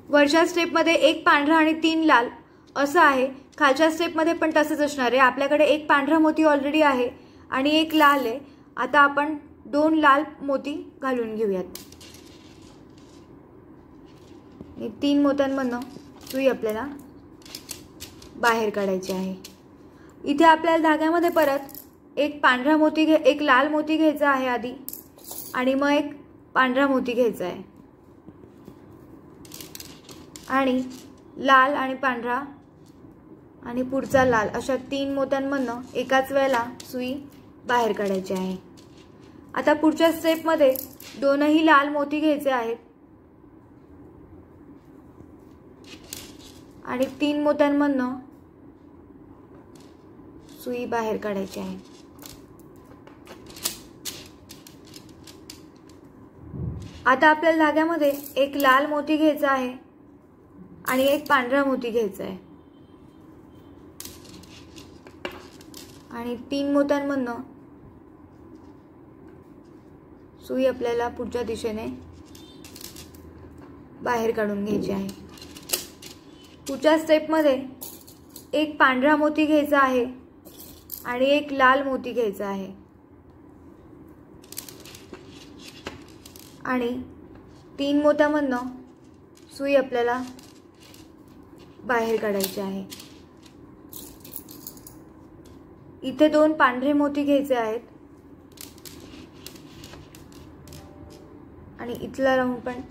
Speaker 1: वरच्या स्टेपमध्ये एक पांढरा आणि 3 लाल असं आहे, खालच्या स्टेपमध्ये पण तसंच असणार आहे। आपल्याकडे एक पांढरा मोती ऑलरेडी आहे आणि एक लाल आहे। आता आपण 2 लाल मोती घालून घेऊयात आणि 3 मोत्यांमधनं सुई आपल्याला बाहेर काढायची आहे। इथे आपल्याला धाग्यामध्ये परत एक पांढरा मोती एक लाल मोती घ्यायचा आहे आधी आणि मग एक पांढरा मोती घ्यायचा आहे आणि लाल आणि पांढरा आणि पुढचा लाल अशा 3 मोत्यांमधनं एकाच वेळेला सुई बाहेर काढायची आहे। आता पुढच्या स्टेपमध्ये 2ही लाल मोती घ्यायचे आहेत आणि 3 मोत्यांमधनं सुई बाहेर काढायची आहे। आता आपल्याला धाग्यामध्ये एक लाल मोती घ्यायचा आहे आणि एक पांढरा मोती घ्यायचा आहे आणि 3 मोत्यांमधनं सुई आपल्याला पुढच्या दिशेने बाहेर काढून घ्यायची आहे। पुढच्या स्टेपमध्ये एक पांढरा मोती घ्यायचा आहे आणि एक लाल मोती घ्यायचा आहे आणि 3 मोत्यामधनं सुई आपल्याला बाहेर काढायची आहे। इथे 2 पांढरे मोती घ्यायचे आहेत आणि इथला राऊंड पण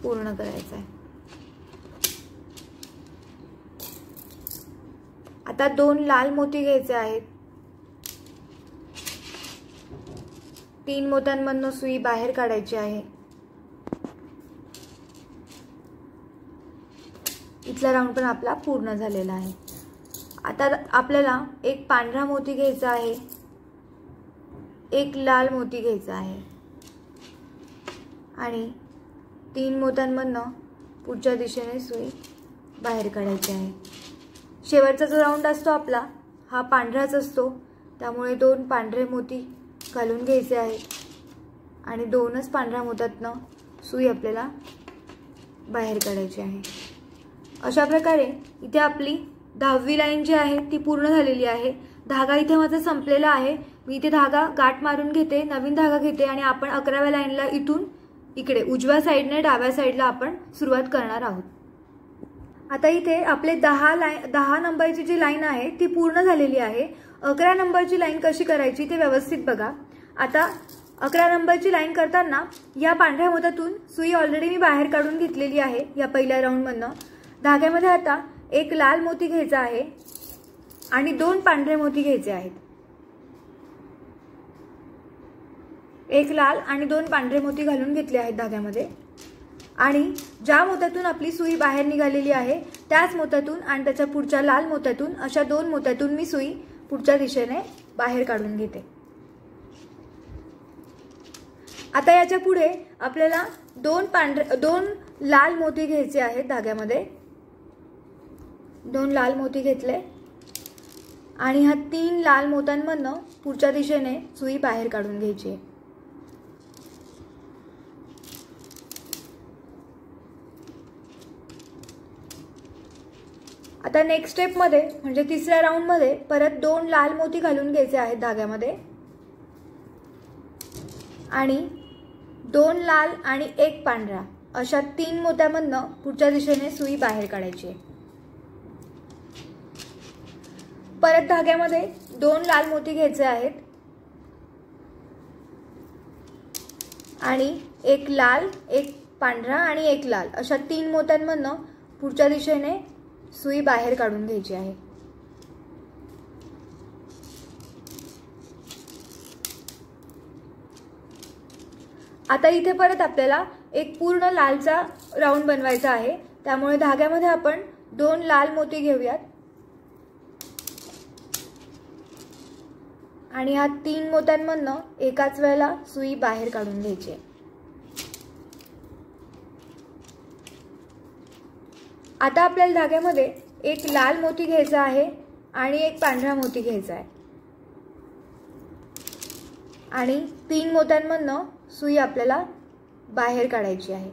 Speaker 1: पूर्ण करायचा आहे। आता 2 लाल मोती घ्यायचे आहेत, 3 मोत्यांमधनं सुई बाहेर काढायची आहे। इथला राऊंड पण आपला पूर्ण झालेला आहे। आता आपल्याला एक पांढरा मोती घ्यायचा आहे, एक लाल मोती घ्यायचा आहे आणि 3 मोत्यांमधनं पुढच्या दिशेने सुई बाहेर काढायची आहे। शेवटचा जो राऊंड असतो आपला हा पांढराच असतो, त्यामुळे 2 पांढरे मोती घालून घ्यायचे आहेत आणि 2च पांढऱ्या मोत्यातनं सुई आपल्याला बाहेर काढायची आहे। अशा प्रकारे इथे आपली 10वी लाईन जी आहे ती पूर्ण झालेली आहे। धागा इथे माझा संपलेला आहे। मी इथे धागा गाठ मारून घेते, नवीन धागा घेते आणि आपण 11व्या लाईनला इथून इकडे उजव्या साइडने डाव्या साइडला आपण सुरुवात करणार आहोत। आता इथे आपले 10 नंबरची जी लाईन आहे ती पूर्ण झालेली आहे। 11 नंबरची लाईन कशी करायची ते व्यवस्थित बघा। आता 11 नंबरची लाईन करताना या पांढऱ्या मोत्यातून सुई ऑलरेडी मी बाहेर काढून घेतलेली आहे या पहिल्या राऊंडमधनं। धाग्यामध्ये आता एक लाल मोती घ्यायचा आहे आणि 2 पांढरे मोती घ्यायचे आहेत। एक लाल आणि 2 पांढरे मोती घालून घेतले आहेत धाग्यामध्ये आणि ज्या मोत्यातून आपली सुई बाहेर निघालेली आहे त्याच मोत्यातून आणि त्याच्या पुढच्या लाल मोत्यातून अशा 2 मोत्यातून मी सुई पुढच्या दिशेने बाहेर काढून घेते। आता याच्या पुढे आपल्याला 2 लाल मोती घ्यायचे आहेत धाग्यामध्ये। 2 लाल मोती घेतले आणि ह्या 3 लाल मोत्यांमधनं पुढच्या दिशेने सुई बाहेर काढून घ्यायची आहे। आता नेक्स्ट स्टेप मध्ये म्हणजे तिसऱ्या राऊंड मध्ये परत 2 लाल मोती घालून घ्यायचे आहेत धाग्यामध्ये आणि 2 लाल आणि 1 पांढरा अशा 3 मोत्यामधनं पुढच्या दिशेने सुई बाहेर काढायची आहे। परत धाग्यामध्ये 2 लाल मोती घ्यायचे आहेत आणि 1 लाल, 1 पांढरा आणि 1 लाल अशा 3 मोत्यांमधनं पुढच्या दिशेने सुई बाहेर काढून घ्यायची आहे। आता इथे परत आपल्याला एक पूर्ण लालचा राऊंड बनवायचा आहे, त्यामुळे धाग्यामध्ये आपण 2 लाल मोती घेऊयात आणि ह्या 3 मोत्यांमधनं एकाच वेळेला सुई बाहेर काढून घ्यायची आहे। आता आपल्याला धाग्यामध्ये एक लाल मोती घ्यायचा आहे आणि एक पांढरा मोती घ्यायचा आहे आणि 3 मोत्यांमधनं सुई आपल्याला बाहेर काढायची आहे।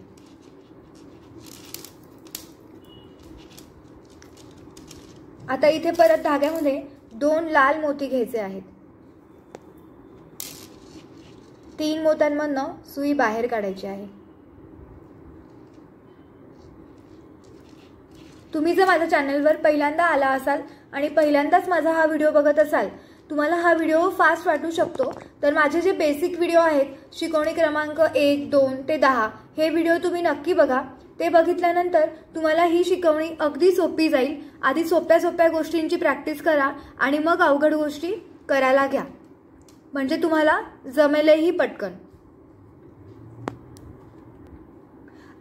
Speaker 1: आता इथे परत धाग्यामध्ये 2 लाल मोती घ्यायचे आहेत। 3 मोत्यांमधनं सुई बाहेर काढायची आहे। तुम्ही जर माझ्या चॅनलवर पहिल्यांदा आला असाल आणि पहिल्यांदाच माझा हा व्हिडिओ बघत असाल, तुम्हाला हा व्हिडिओ फास्ट वाटू शकतो, तर माझे जे बेसिक व्हिडिओ आहेत शिकवणी क्रमांक 1, 2 ते 10 हे व्हिडिओ तुम्ही नक्की बघा। ते बघितल्यानंतर तुम्हाला ही शिकवणी अगदी सोपी जाईल। आधी सोप्या गोष्टींची प्रॅक्टिस करा आणि मग अवघड गोष्टी करायला घ्या, म्हणजे तुम्हाला जमेलही पटकन।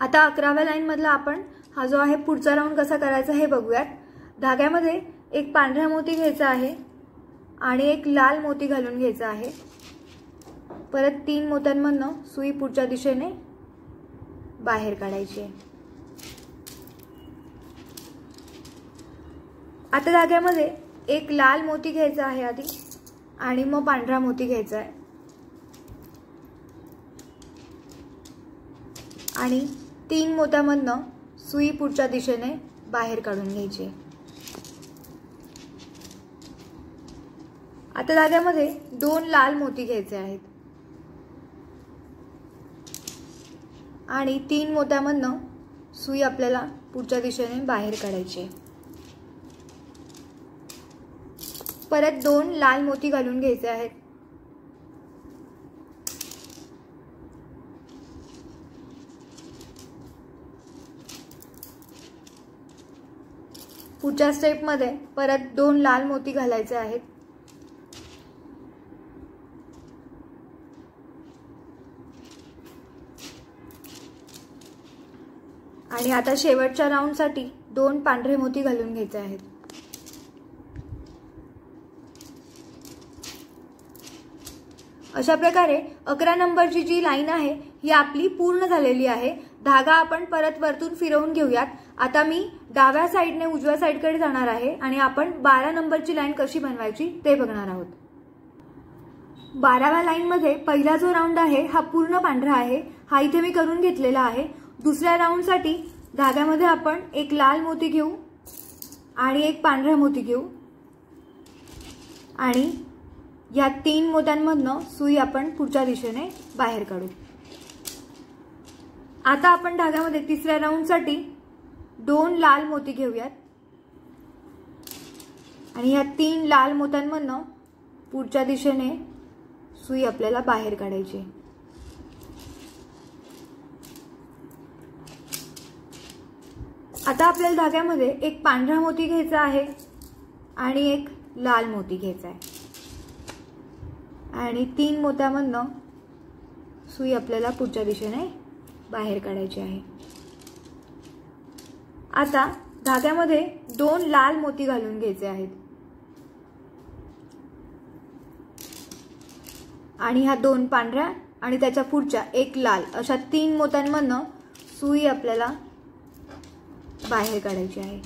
Speaker 1: आता 11व्या लाईन मधला आपण हा जो आहे पुढचा राऊंड कसा करायचा हे बघूयात। धाग्यामध्ये एक पांढरा मोती घ्यायचा आहे आणि एक लाल मोती घालून घ्यायचा आहे। परत 3 मोत्यांमधनं सुई पुढच्या दिशेने बाहेर काढायची आहे। आता धाग्यामध्ये एक लाल मोती घ्यायचा आहे आधी आणि मग पांढरा मोती घ्यायचा आहे आणि 3 मोत्यामधनं सुई पुढच्या दिशेने बाहेर काढून घ्यायची। आता धाग्यामध्ये 2 लाल मोती घ्यायचे आहेत आणि 3 मोत्यामधनं सुई आपल्याला पुढच्या दिशेने बाहेर काढायची। परत 2 लाल मोती घालून घ्यायचे आहेत पुढच्या स्टेप मध्ये परत 2 लाल मोती घालायचे आहेत आणि आता शेवटच्या राऊंड साठी 2 पांढरे मोती घालून घ्यायचे आहेत। अशा प्रकारे 11 नंबरची जी लाईन आहे ही आपली पूर्ण झालेली आहे। धागा आपण परत वरतून फिरवून घेऊयात। आता मी डाव्या साईडने उजव्या साईडकडे जाणार आहे आणि आपण 12 नंबरची लाईन कशी बनवायची ते बघणार आहोत। 12व्या लाईन मध्ये पहिला जो राऊंड आहे हा पूर्ण पांढरा आहे, हा इथे मी करून घेतलेला आहे। दुसऱ्या राऊंड साठी धाग्यामध्ये आपण एक लाल मोती घेऊ आणि एक पांढरा मोती घेऊ आणि या 3 मोत्यांमधनं सुई आपण पुढच्या दिशेने बाहेर काढू। आता आपण धाग्यामध्ये तिसऱ्या राऊंड साठी 2 लाल मोती घेऊयात आणि या 3 लाल मोत्यांमधनं पुढच्या दिशेने सुई आपल्याला बाहेर काढायची आहे। आता आपल्याला धाग्यामध्ये एक पांढरा मोती घ्यायचा आहे आणि एक लाल मोती घ्यायचा आहे आणि 3 मोत्यामधनं सुई आपल्याला पुढच्या दिशेने बाहेर काढायची आहे। आता धाग्यामध्ये 2 लाल मोती घालून घ्यायचे आहेत आणि ह्या 2 पांढऱ्या आणि त्याच्या पुढच्या एक लाल अशा 3 मोत्यांमधनं सुई आपल्याला बाहेर काढायची आहे।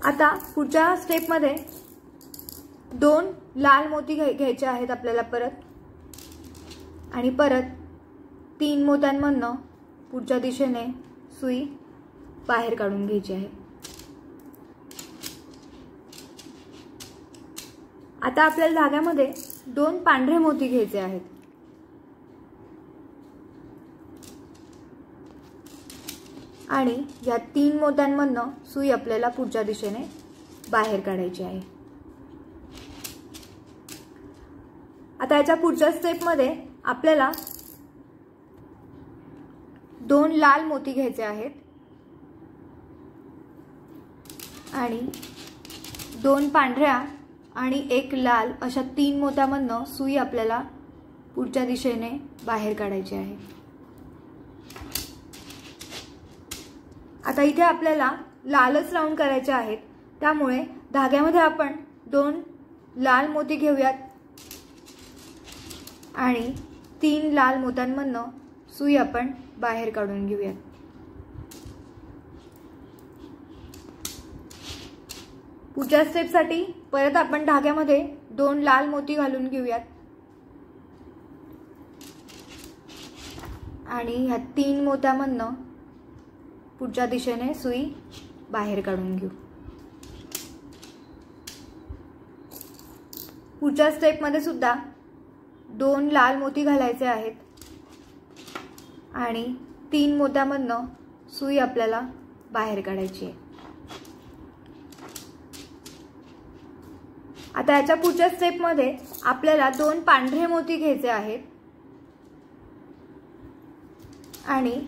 Speaker 1: आता पुढच्या स्टेप मध्ये 2 लाल मोती घ्यायचे आहेत आपल्याला परत आणि परत 3 मोत्यांमधनं पुढच्या दिशेने सुई बाहेर काढून घ्यायची आहे। आता आपल्याला धाग्यामध्ये 2 पांढरे मोती घ्यायचे आहेत आणि या 3 मोत्यांमधनं सुई आपल्याला पुढच्या दिशेने बाहेर काढायची आहे। आता याच्या पुढच्या स्टेप मध्ये आपल्याला 2 लाल मोती घ्यायचे आहेत आणि 2 पांढऱ्या आणि एक लाल अशा 3 मोत्यामधनं सुई आपल्याला पुढच्या दिशेने बाहेर काढायची आहे। आता इथे आपल्याला लालच राऊंड करायचे आहेत, त्यामुळे धाग्यामध्ये आपण 2 लाल मोती घेऊयात आणि 3 लाल मोत्यांमधनं सुई आपण बाहेर काढून घेऊयात। पुढच्या स्टेप साठी परत आपण धाग्यामध्ये 2 लाल मोती घालून घेऊयात आणि ह्या 3 मोत्यामधनं पुढच्या दिशेने सुई बाहेर काढून घेऊ। पुढच्या स्टेप मध्ये सुद्धा 2 लाल मोती घालायचे आहेत आणि 3 मोत्यामधनं सुई आपल्याला बाहेर काढायची आहे। आता याच्या पुढच्या स्टेप मध्ये आपल्याला 2 पांढरे मोती घ्यायचे आहेत आणि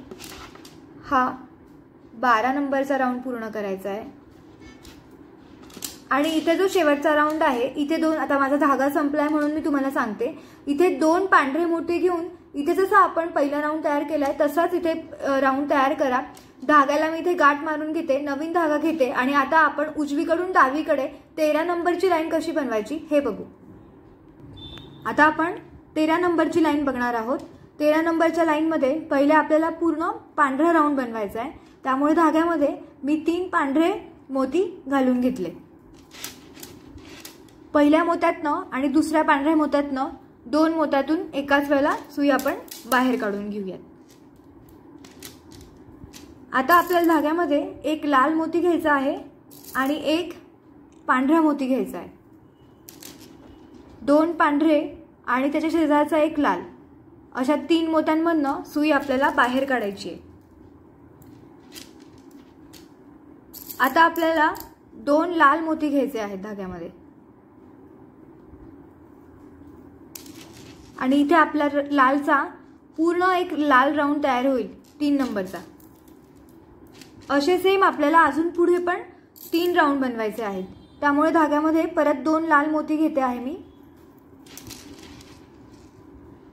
Speaker 1: हा 12 नंबरचा राऊंड पूर्ण करायचा आहे आणि इथे जो शेवटचा राऊंड आहे इथे 2, आता माझा धागा संपलाय म्हणून मी तुम्हाला सांगते, इथे 2 पांढरे मोती घेऊन इथे जसं आपण पहिला राऊंड तयार केलाय तसाच इथे राऊंड तयार करा। धाग्याला मी इथे गाठ मारून घेते, नवीन धागा घेते आणि आता आपण उजवीकडून डावीकडे 13 नंबरची लाईन कशी बनवायची हे बघू। आता आपण 13 नंबरची लाईन बघणार आहोत। 13 नंबरच्या लाईन मध्ये पहिले आपल्याला पूर्ण पांढरा राऊंड बनवायचा आहे, त्यामुळे धाग्यामध्ये मी 3 पांढरे मोती घालून घेतले। पहिल्या मोत्यातनं आणि दुसऱ्या पांढऱ्या मोत्यातनं 2 मोत्यातून एकाच वेळेला सुई आपण बाहेर काढून घेऊयात। आता आपल्याला धाग्यामध्ये एक लाल मोती घ्यायचा आहे आणि एक पांढरा मोती घ्यायचा आहे। 2 पांढरे आणि त्याच्या शेजारचा एक लाल अशा 3 मोत्यांमधनं सुई आपल्याला बाहेर काढायची आहे। आता आपल्याला 2 लाल मोती घ्यायचे आहेत धाग्यामध्ये आणि इथे आपला लालचा पूर्ण एक लाल राऊंड तयार होईल 3 नंबरचा। असे सेम आपल्याला अजून पुढे पण 3 राऊंड बनवायचे आहेत, त्यामुळे धाग्यामध्ये परत 2 लाल मोती घेते आहे मी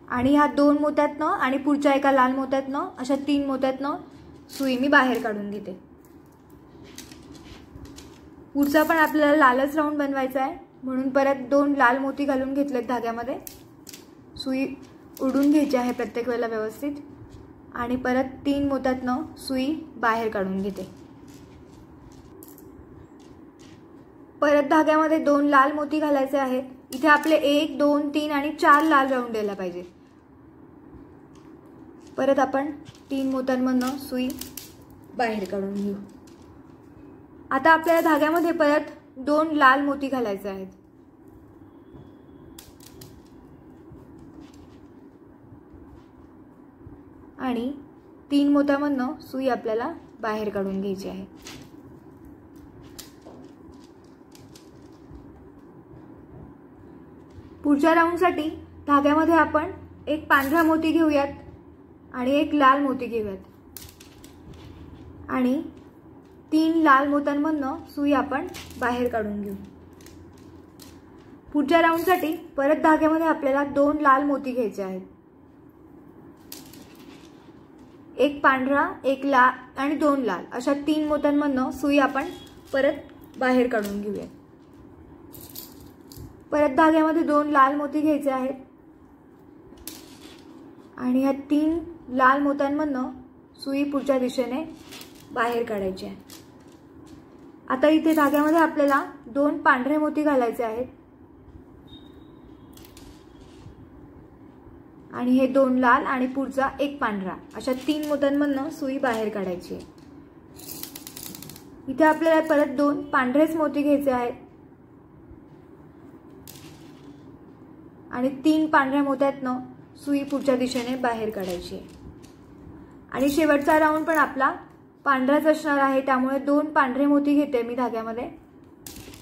Speaker 1: आणि ह्या 2 मोत्यातनं आणि पुढच्या एका लाल मोत्यातनं अशा 3 मोत्यातनं सुई मी बाहेर काढून घेते। पुढचा पण आपल्याला लालच राऊंड बनवायचा आहे, म्हणून परत 2 लाल मोती घालून घेतलेत धाग्यामध्ये। सुई उडून घ्यायची आहे प्रत्येक वेळेला व्यवस्थित आणि परत 3 मोत्यातनं सुई बाहेर काढून घेते। परत धाग्यामध्ये 2 लाल मोती घालायचे आहेत। इथे आपले 1 2 3 आणि 4 लाल राऊंड यायला पाहिजे। परत आपण 3 मोत्यांमधनं सुई बाहेर काढून घेऊ। आता आपल्याला धाग्यामध्ये परत 2 लाल मोती घालायचे आहेत। आणि 3 मोत्यामधनं सुई आपल्याला बाहेर काढून घ्यायची आहे। पुढच्या राऊंडसाठी धाग्यामध्ये आपण एक पांढरा मोती घेऊयात आणि एक लाल मोती घेऊयात आणि 3 लाल मोत्यांमधनं सुई आपण बाहेर काढून घेऊ। पुढच्या राऊंडसाठी परत धाग्यामध्ये आपल्याला 2 लाल मोती घ्यायचे आहेत। एक पांढरा, एक लाल आणि 2 लाल अशा 3 मोत्यांमधनं सुई आपण परत बाहेर काढून घेऊया। परत धाग्यामध्ये 2 लाल मोती घ्यायचे आहेत आणि ह्या 3 लाल मोत्यांमधनं सुई पुढच्या दिशेने बाहेर काढायची आहे। आता इथे धाग्यामध्ये आपल्याला 2 पांढरे मोती घालायचे आहेत आणि हे 2 लाल आणि पुढचा एक पांढरा अशा 3 मोत्यांमधनं सुई बाहेर काढायची आहे। इथे आपल्याला परत 2 पांढरेच मोती घ्यायचे आहेत आणि 3 पांढऱ्या मोत्यातनं सुई पुढच्या दिशेने बाहेर काढायची आहे। आणि शेवटचा राऊंड पण आपला पांढराच असणार आहे, त्यामुळे 2 पांढरे मोती घेते मी धाग्यामध्ये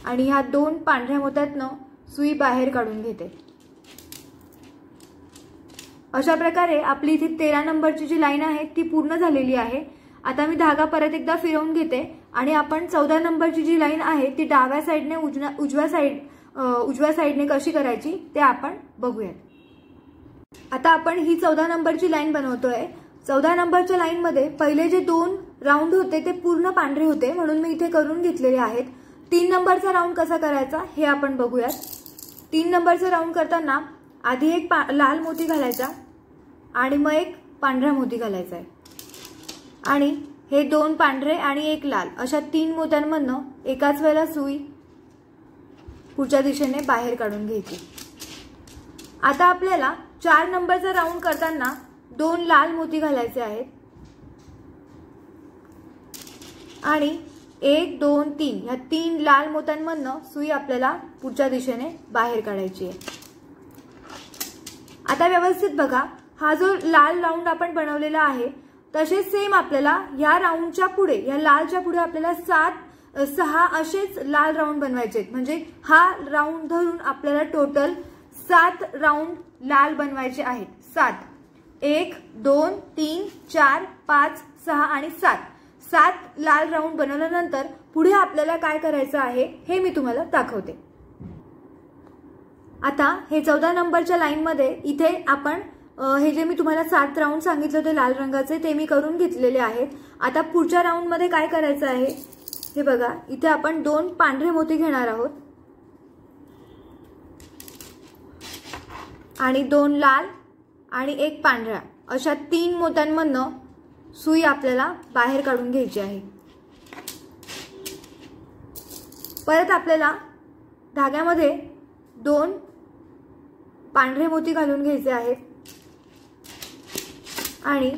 Speaker 1: आणि ह्या 2 पांढऱ्या मोत्यातनं सुई बाहेर काढून घेते। अशा प्रकारे आपली इथे 13 नंबरची जी लाईन आहे ती पूर्ण झालेली आहे। आता मी धागा परत एकदा फिरवून घेते आणि आपण 14 नंबरची जी लाईन आहे ती डाव्या साईडने उजव्या साईडने कशी करायची ते आपण बघूयात। आता आपण ही 14 नंबरची लाईन बनवतोय। 14 नंबरच्या लाईन मध्ये पहिले जे 2 राऊंड होते ते पूर्ण पांढरे होते, म्हणून मी इथे करून घेतलेले आहेत। 3 नंबरचा राऊंड कसा करायचा हे आपण बघूयात। 3 नंबरचा राऊंड करताना आधी एक लाल मोती घालायचा आणि मग एक पांढरा मोती घालायचा आहे आणि हे 2 पांढरे आणि एक लाल अशा 3 मोत्यांमधनं एकाच वेळेला सुई पुढच्या दिशेने बाहेर काढून घ्यायची। आता आपल्याला 4 नंबरचा राऊंड करताना 2 लाल मोती घालायचे आहेत आणि 1 2 3 या 3 लाल मोत्यांमधनं सुई आपल्याला पुढच्या दिशेने बाहेर काढायची आहे। आता व्यवस्थित बघा, हा जो लाल राऊंड आपण बनवलेला आहे तसेच सेम आपल्याला या राऊंडच्या पुढे, या लालच्या पुढे आपल्याला 6 असेच लाल राऊंड बनवायचे। म्हणजे हा राऊंड धरून आपल्याला टोटल 7 राऊंड लाल बनवायचे आहेत। 7 1 2 3 4 5 6 आणि 7 लाल राऊंड बनवल्यानंतर पुढे आपल्याला काय करायचं आहे हे मी तुम्हाला दाखवते। आता हे 14 नंबरच्या लाईन मध्ये इथे आपण हे जे मी तुम्हाला 7 राऊंड सांगितले होते लाल रंगाचे ते मी करून घेतलेले आहेत। आता पुढच्या राऊंड मध्ये काय करायचं आहे हे बघा, इथे आपण 2 पांढरे मोती घेणार आहोत आणि 2 लाल आणि एक पांढरा अशा 3 मोत्यांमधनं सुई आपल्याला बाहेर काढून घ्यायची आहे। परत आपल्याला धाग्यामध्ये 2 पांढरे मोती घालून घ्यायचे आहेत आणि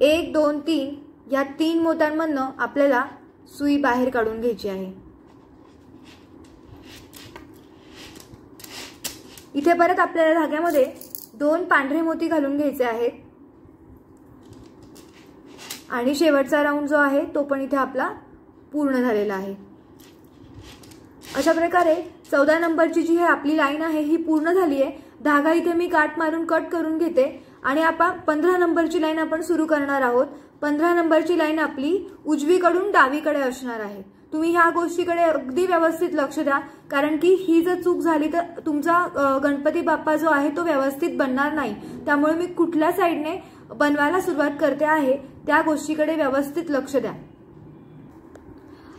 Speaker 1: 1 2 3 या 3 मोत्यांमधनं आपल्याला सुई बाहेर काढून घ्यायची आहे। इथे परत आपल्याला धाग्यामध्ये 2 पांढरे मोती घालून घ्यायचे आहेत आणि शेवटचा राऊंड जो आहे तो पण इथे आपला पूर्ण झालेला आहे। अशा प्रकारे 14 नंबरची जी आपली लाईन आहे ही पूर्ण झाली आहे। धागा इथे मी गाठ मारून कट करून घेते आणि आपण 15 नंबरची लाईन आपण सुरू करणार आहोत। 15 नंबरची लाईन आपली उजवीकडून डावीकडे असणार आहे। तुम्ही ह्या गोष्टीकडे अगदी व्यवस्थित लक्ष द्या, कारण की ही जर चूक झाली तर तुमचा गणपती बाप्पा जो आहे तो व्यवस्थित बनणार नाही। त्यामुळे मी कुठल्या साईडने बनवायला सुरुवात करते आहे त्या गोष्टीकडे व्यवस्थित लक्ष द्या।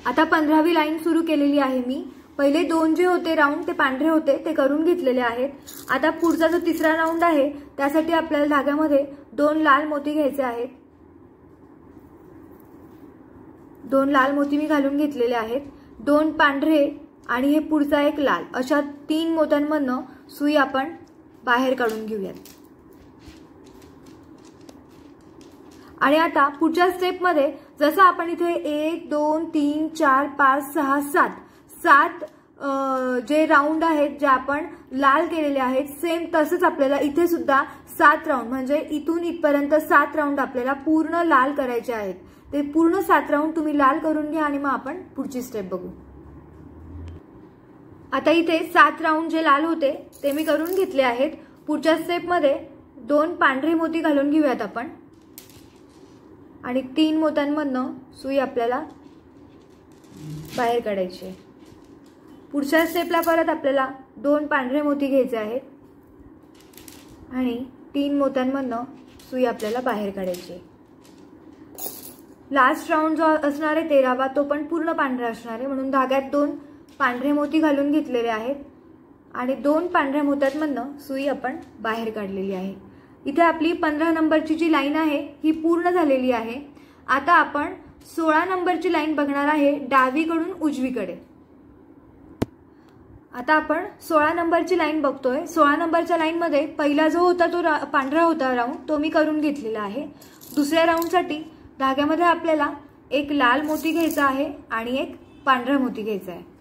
Speaker 1: आता 15वी लाईन सुरू केलेली आहे मी। पहिले 2 जे होते राऊंड ते पांढरे होते ते करून घेतलेले आहेत। आता पुढचा जो तिसरा राऊंड आहे त्यासाठी आपल्याला धाग्यामध्ये 2 लाल मोती घ्यायचे आहेत 2 लाल मोती मी घालून घेतलेले आहेत, 2 पांढरे आणि हे पुढचा एक लाल, अशा 3 मोत्यांमधनं सुई आपण बाहेर काढून घेऊयात। आणि आता पुढच्या स्टेप मध्ये जसं आपण इथे 1 2 3 4 5 6 7 जे राऊंड आहेत जे आपण लाल केलेले आहेत, सेम तसंच आपल्याला इथे सुद्धा 7 राऊंड, म्हणजे इथून इथपर्यंत 7 राऊंड आपल्याला पूर्ण लाल करायचे आहेत। ते पूर्ण 7 राऊंड तुम्ही लाल करून घ्या आणि मग आपण पुढची स्टेप बघू। आता इथे 7 राऊंड जे लाल होते ते मी करून घेतले आहेत। पुढच्या स्टेप मध्ये 2 पांढरे मोती घालून घेऊयात आपण आणि 3 मोत्यांमधनं सुई आपल्याला बाहेर काढायची आहे। पुढच्या स्टेपला परत आपल्याला 2 पांढरे मोती घ्यायचे आहेत आणि 3 मोत्यांमधनं सुई आपल्याला बाहेर काढायची आहे। लास्ट राऊंड जो असणार आहे 13वा, तो पण पूर्ण पांढरा असणार आहे, म्हणून धाग्यात 2 पांढरे मोती घालून घेतलेले आहेत आणि 2 पांढऱ्या मोत्यांमधनं सुई आपण बाहेर काढलेली आहे। इथे आपली 15 नंबरची जी लाईन आहे ही पूर्ण झालेली आहे। आता आपण 16 नंबरची लाईन बघणार आहे डावीकडून उजवीकडे। आता आपण 16 नंबरची लाईन बघतोय। 16 नंबरच्या लाईन मध्ये पहिला जो होता तो पांढरा होता राऊंड, तो मी करून घेतलेला आहे। दुसऱ्या राऊंडसाठी धाग्यामध्ये आपल्याला एक लाल मोती घ्यायचा आहे आणि एक पांढरा मोती घ्यायचा आहे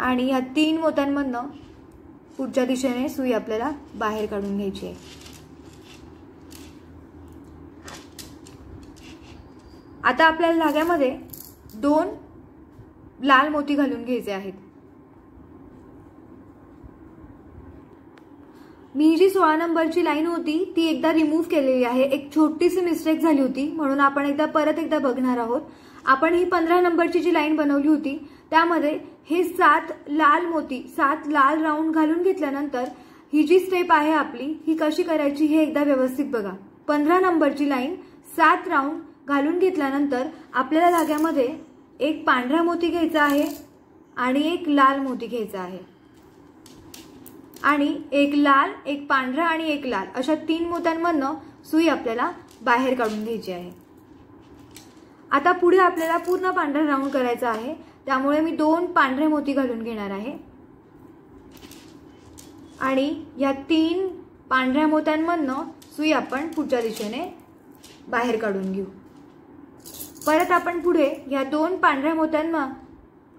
Speaker 1: आणि या 3 मोत्यांमधनं पुढच्या दिशेने सुई आपल्याला बाहेर काढून घ्यायची आहे। आता आपल्याला धाग्यामध्ये 2 लाल मोती घालून घ्यायचे आहेत। मी जी 16 नंबरची लाईन होती ती एकदा रिमूव्ह केलेली आहे। एक छोटीशी मिस्टेक झाली होती, म्हणून आपण परत एकदा बघणार आहोत। आपण ही 15 नंबरची जी लाईन बनवली होती त्यामध्ये हे 7 लाल मोती, 7 लाल राऊंड घालून घेतल्यानंतर ही जी स्टेप आहे आपली ही कशी करायची हे एकदा व्यवस्थित बघा। 15 नंबरची लाईन 7 राऊंड घालून घेतल्यानंतर आपल्याला धाग्यामध्ये एक पांढरा मोती घ्यायचा आहे आणि एक लाल मोती घ्यायचा आहे आणि एक लाल, एक पांढरा आणि एक लाल, अशा 3 मोत्यांमधनं सुई आपल्याला बाहेर काढून घ्यायची आहे। आता पुढे आपल्याला पूर्ण पांढरा राऊंड करायचा आहे, त्यामुळे मी 2 पांढरे मोती घालून घेणार आहे आणि या 3 पांढऱ्या मोत्यांमधनं सुई आपण पुढच्या दिशेने बाहेर काढून घेऊ। परत आपण पुढे या 2 पांढऱ्या मोत्यांना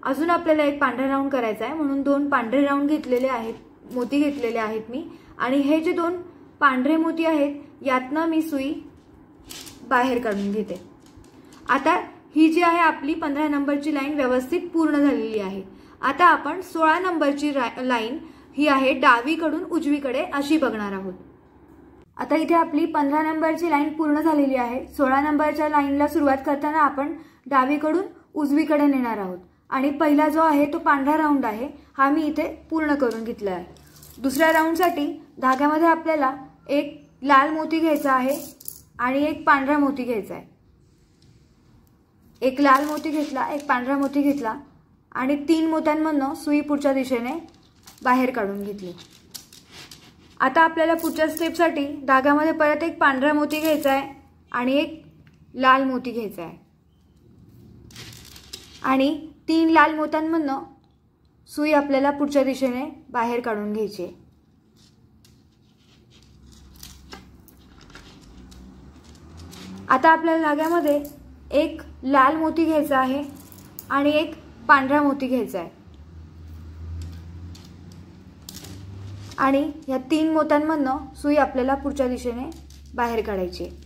Speaker 1: अजून आपल्याला एक पांढरा राऊंड करायचा आहे, म्हणून 2 पांढरे राऊंड घेतलेले आहेत, मोती घेतलेले आहेत मी, आणि हे जे 2 पांढरे मोती आहेत यातनं मी सुई बाहेर काढून घेते। आता ही जी आहे आपली 15 नंबरची लाईन व्यवस्थित पूर्ण झालेली आहे। आता आपण 16 नंबरची लाईन ही आहे डावीकडून उजवीकडे अशी बघणार आहोत। आता इथे आपली 15 नंबरची लाईन पूर्ण झालेली आहे। 16 नंबरच्या लाईनला सुरुवात करताना आपण डावीकडून उजवीकडे नेणार आहोत आणि पहिला जो आहे तो पांढरा राऊंड आहे हा मी इथे पूर्ण करून घेतला आहे। दुसऱ्या राऊंडसाठी धाग्यामध्ये आपल्याला एक लाल मोती घ्यायचा आहे आणि एक पांढरा मोती घ्यायचा आहे। एक लाल मोती घेतला, एक पांढरा मोती घेतला आणि 3 मोत्यांमधनं सुई पुढच्या दिशेने बाहेर काढून घेतली। आता आपल्याला पुढच्या स्टेपसाठी धाग्यामध्ये परत एक पांढरा मोती घ्यायचा आहे आणि एक लाल मोती घ्यायचा आहे आणि 3 लाल मोत्यांमधनं सुई आपल्याला पुढच्या दिशेने बाहेर काढून घ्यायची आहे। आता आपल्याला धाग्यामध्ये एक लाल मोती घ्यायचा आहे आणि एक पांढरा मोती घ्यायचा आहे आणि या 3 मोत्यांमधनं सुई आपल्याला पुढच्या दिशेने बाहेर काढायची आहे।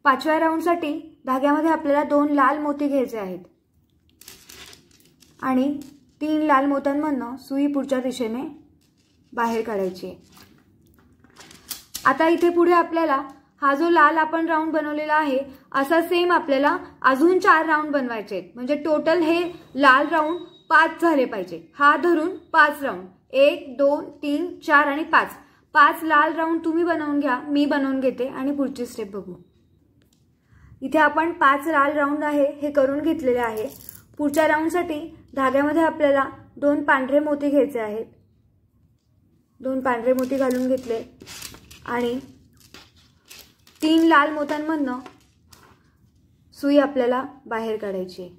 Speaker 1: पाचव्या राऊंडसाठी धाग्यामध्ये आपल्याला 2 लाल मोती घ्यायचे आहेत आणि 3 लाल मोत्यांमधनं सुई पुढच्या दिशेने बाहेर काढायची आहे। आता इथे पुढे आपल्याला हा जो लाल आपण राऊंड बनवलेला आहे असा सेम आपल्याला अजून 4 राऊंड बनवायचे आहेत, म्हणजे टोटल हे लाल राऊंड 5 झाले पाहिजे। हा धरून 5 राऊंड, 1 2 3 4 आणि 5 लाल राऊंड तुम्ही बनवून घ्या, मी बनवून घेते आणि पुढची स्टेप बघू। इथे आपण 5 लाल राऊंड आहे हे करून घेतलेले आहे। पुढच्या राऊंडसाठी धाग्यामध्ये आपल्याला 2 पांढरे मोती घ्यायचे आहेत 2 पांढरे मोती घालून घेतले आणि 3 लाल मोत्यांमधनं सुई आपल्याला बाहेर काढायची आहे।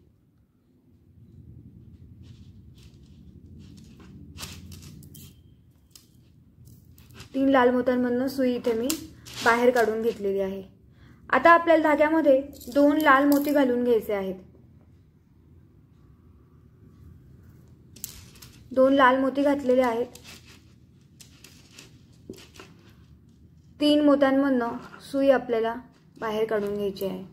Speaker 1: 3 लाल मोत्यांमधनं सुई इथे मी बाहेर काढून घेतलेली आहे। आता आपल्याला धाग्यामध्ये 2 लाल मोती घालून घ्यायचे आहेत। 2 लाल मोती घातलेले आहेत। 3 मोत्यांमधनं सुई आपल्याला बाहेर काढून घ्यायची आहे।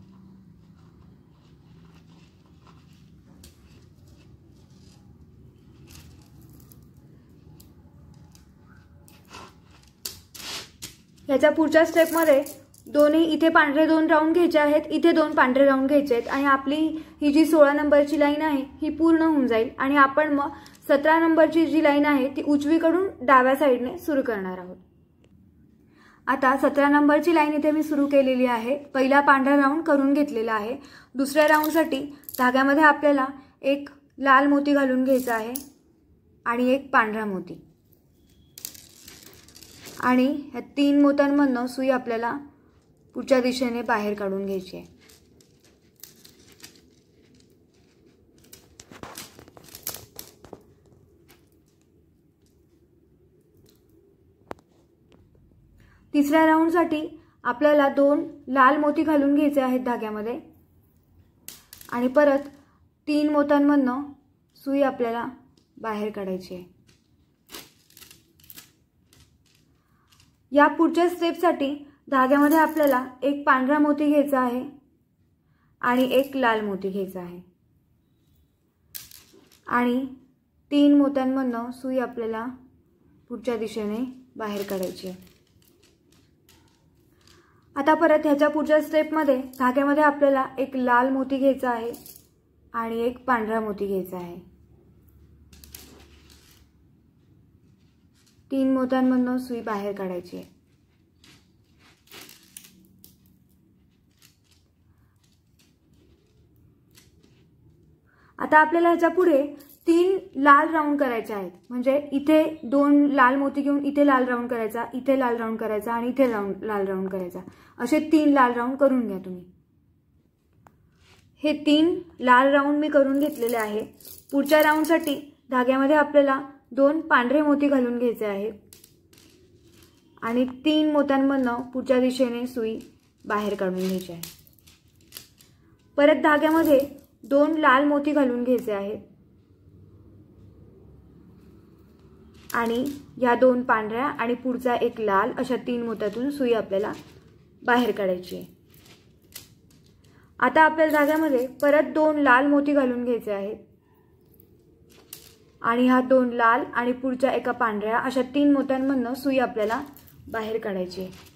Speaker 1: याच्या पुढच्या स्टेपमध्ये दोन्ही इथे पांढरे 2 राऊंड घ्यायचे आहेत, इथे 2 पांढरे राऊंड घ्यायचे आहेत आणि आपली ही जी 16 नंबरची लाईन आहे ही पूर्ण होऊन जाईल आणि आपण मग 17 नंबरची जी लाईन आहे ती उजवीकडून डाव्या साईडने सुरू करणार आहोत। आता 17 नंबरची लाईन इथे मी सुरू केलेली आहे। पहिला पांढरा राऊंड करून घेतलेला आहे। दुसऱ्या राऊंडसाठी धाग्यामध्ये आपल्याला एक लाल मोती घालून घ्यायचा आहे आणि एक पांढरा मोती आणि ह्या 3 मोत्यांमधनं सुई आपल्याला पुढच्या दिशेने बाहेर काढून घ्यायची आहे। तिसऱ्या राऊंडसाठी आपल्याला 2 लाल मोती घालून घ्यायचे आहेत धाग्यामध्ये आणि परत 3 मोत्यांमधनं सुई आपल्याला बाहेर काढायची आहे। या पुढच्या स्टेपसाठी धाग्यामध्ये आपल्याला एक पांढरा मोती घ्यायचा आहे आणि एक लाल मोती घ्यायचा आहे आणि 3 मोत्यांमधनं सुई आपल्याला पुढच्या दिशेने बाहेर काढायची आहे। आता परत ह्याच्या पुढच्या स्टेपमध्ये धाग्यामध्ये आपल्याला एक लाल मोती घ्यायचा आहे आणि एक पांढरा मोती घ्यायचा आहे। 3 मोत्यांमधनं सुई बाहेर काढायची आहे। आता आपल्याला ह्याच्या पुढे 3 लाल राऊंड करायचे आहेत, म्हणजे इथे 2 लाल मोती घेऊन इथे लाल राऊंड करायचा, इथे लाल राऊंड करायचा आणि इथे लाल राऊंड करायचा, असे 3 लाल राऊंड करून घ्या तुम्ही। हे 3 लाल राऊंड मी करून घेतलेले आहे। पुढच्या राऊंडसाठी धाग्यामध्ये आपल्याला 2 पांढरे मोती घालून घ्यायचे आहेत आणि 3 मोत्यांमधनं पुढच्या दिशेने सुई बाहेर काढून घ्यायची आहे। परत धाग्यामध्ये 2 लाल मोती घालून घ्यायचे आहेत आणि या 2 पांढऱ्या आणि पुढचा एक लाल अशा 3 मोत्यातून सुई आपल्याला बाहेर काढायची आहे। आता आपल्याला धाग्यामध्ये परत 2 लाल मोती घालून घ्यायचे आहेत आणि हा 2 लाल आणि पुढच्या एका पांढऱ्या अशा 3 मोत्यांमधनं सुई आपल्याला बाहेर काढायची आहे।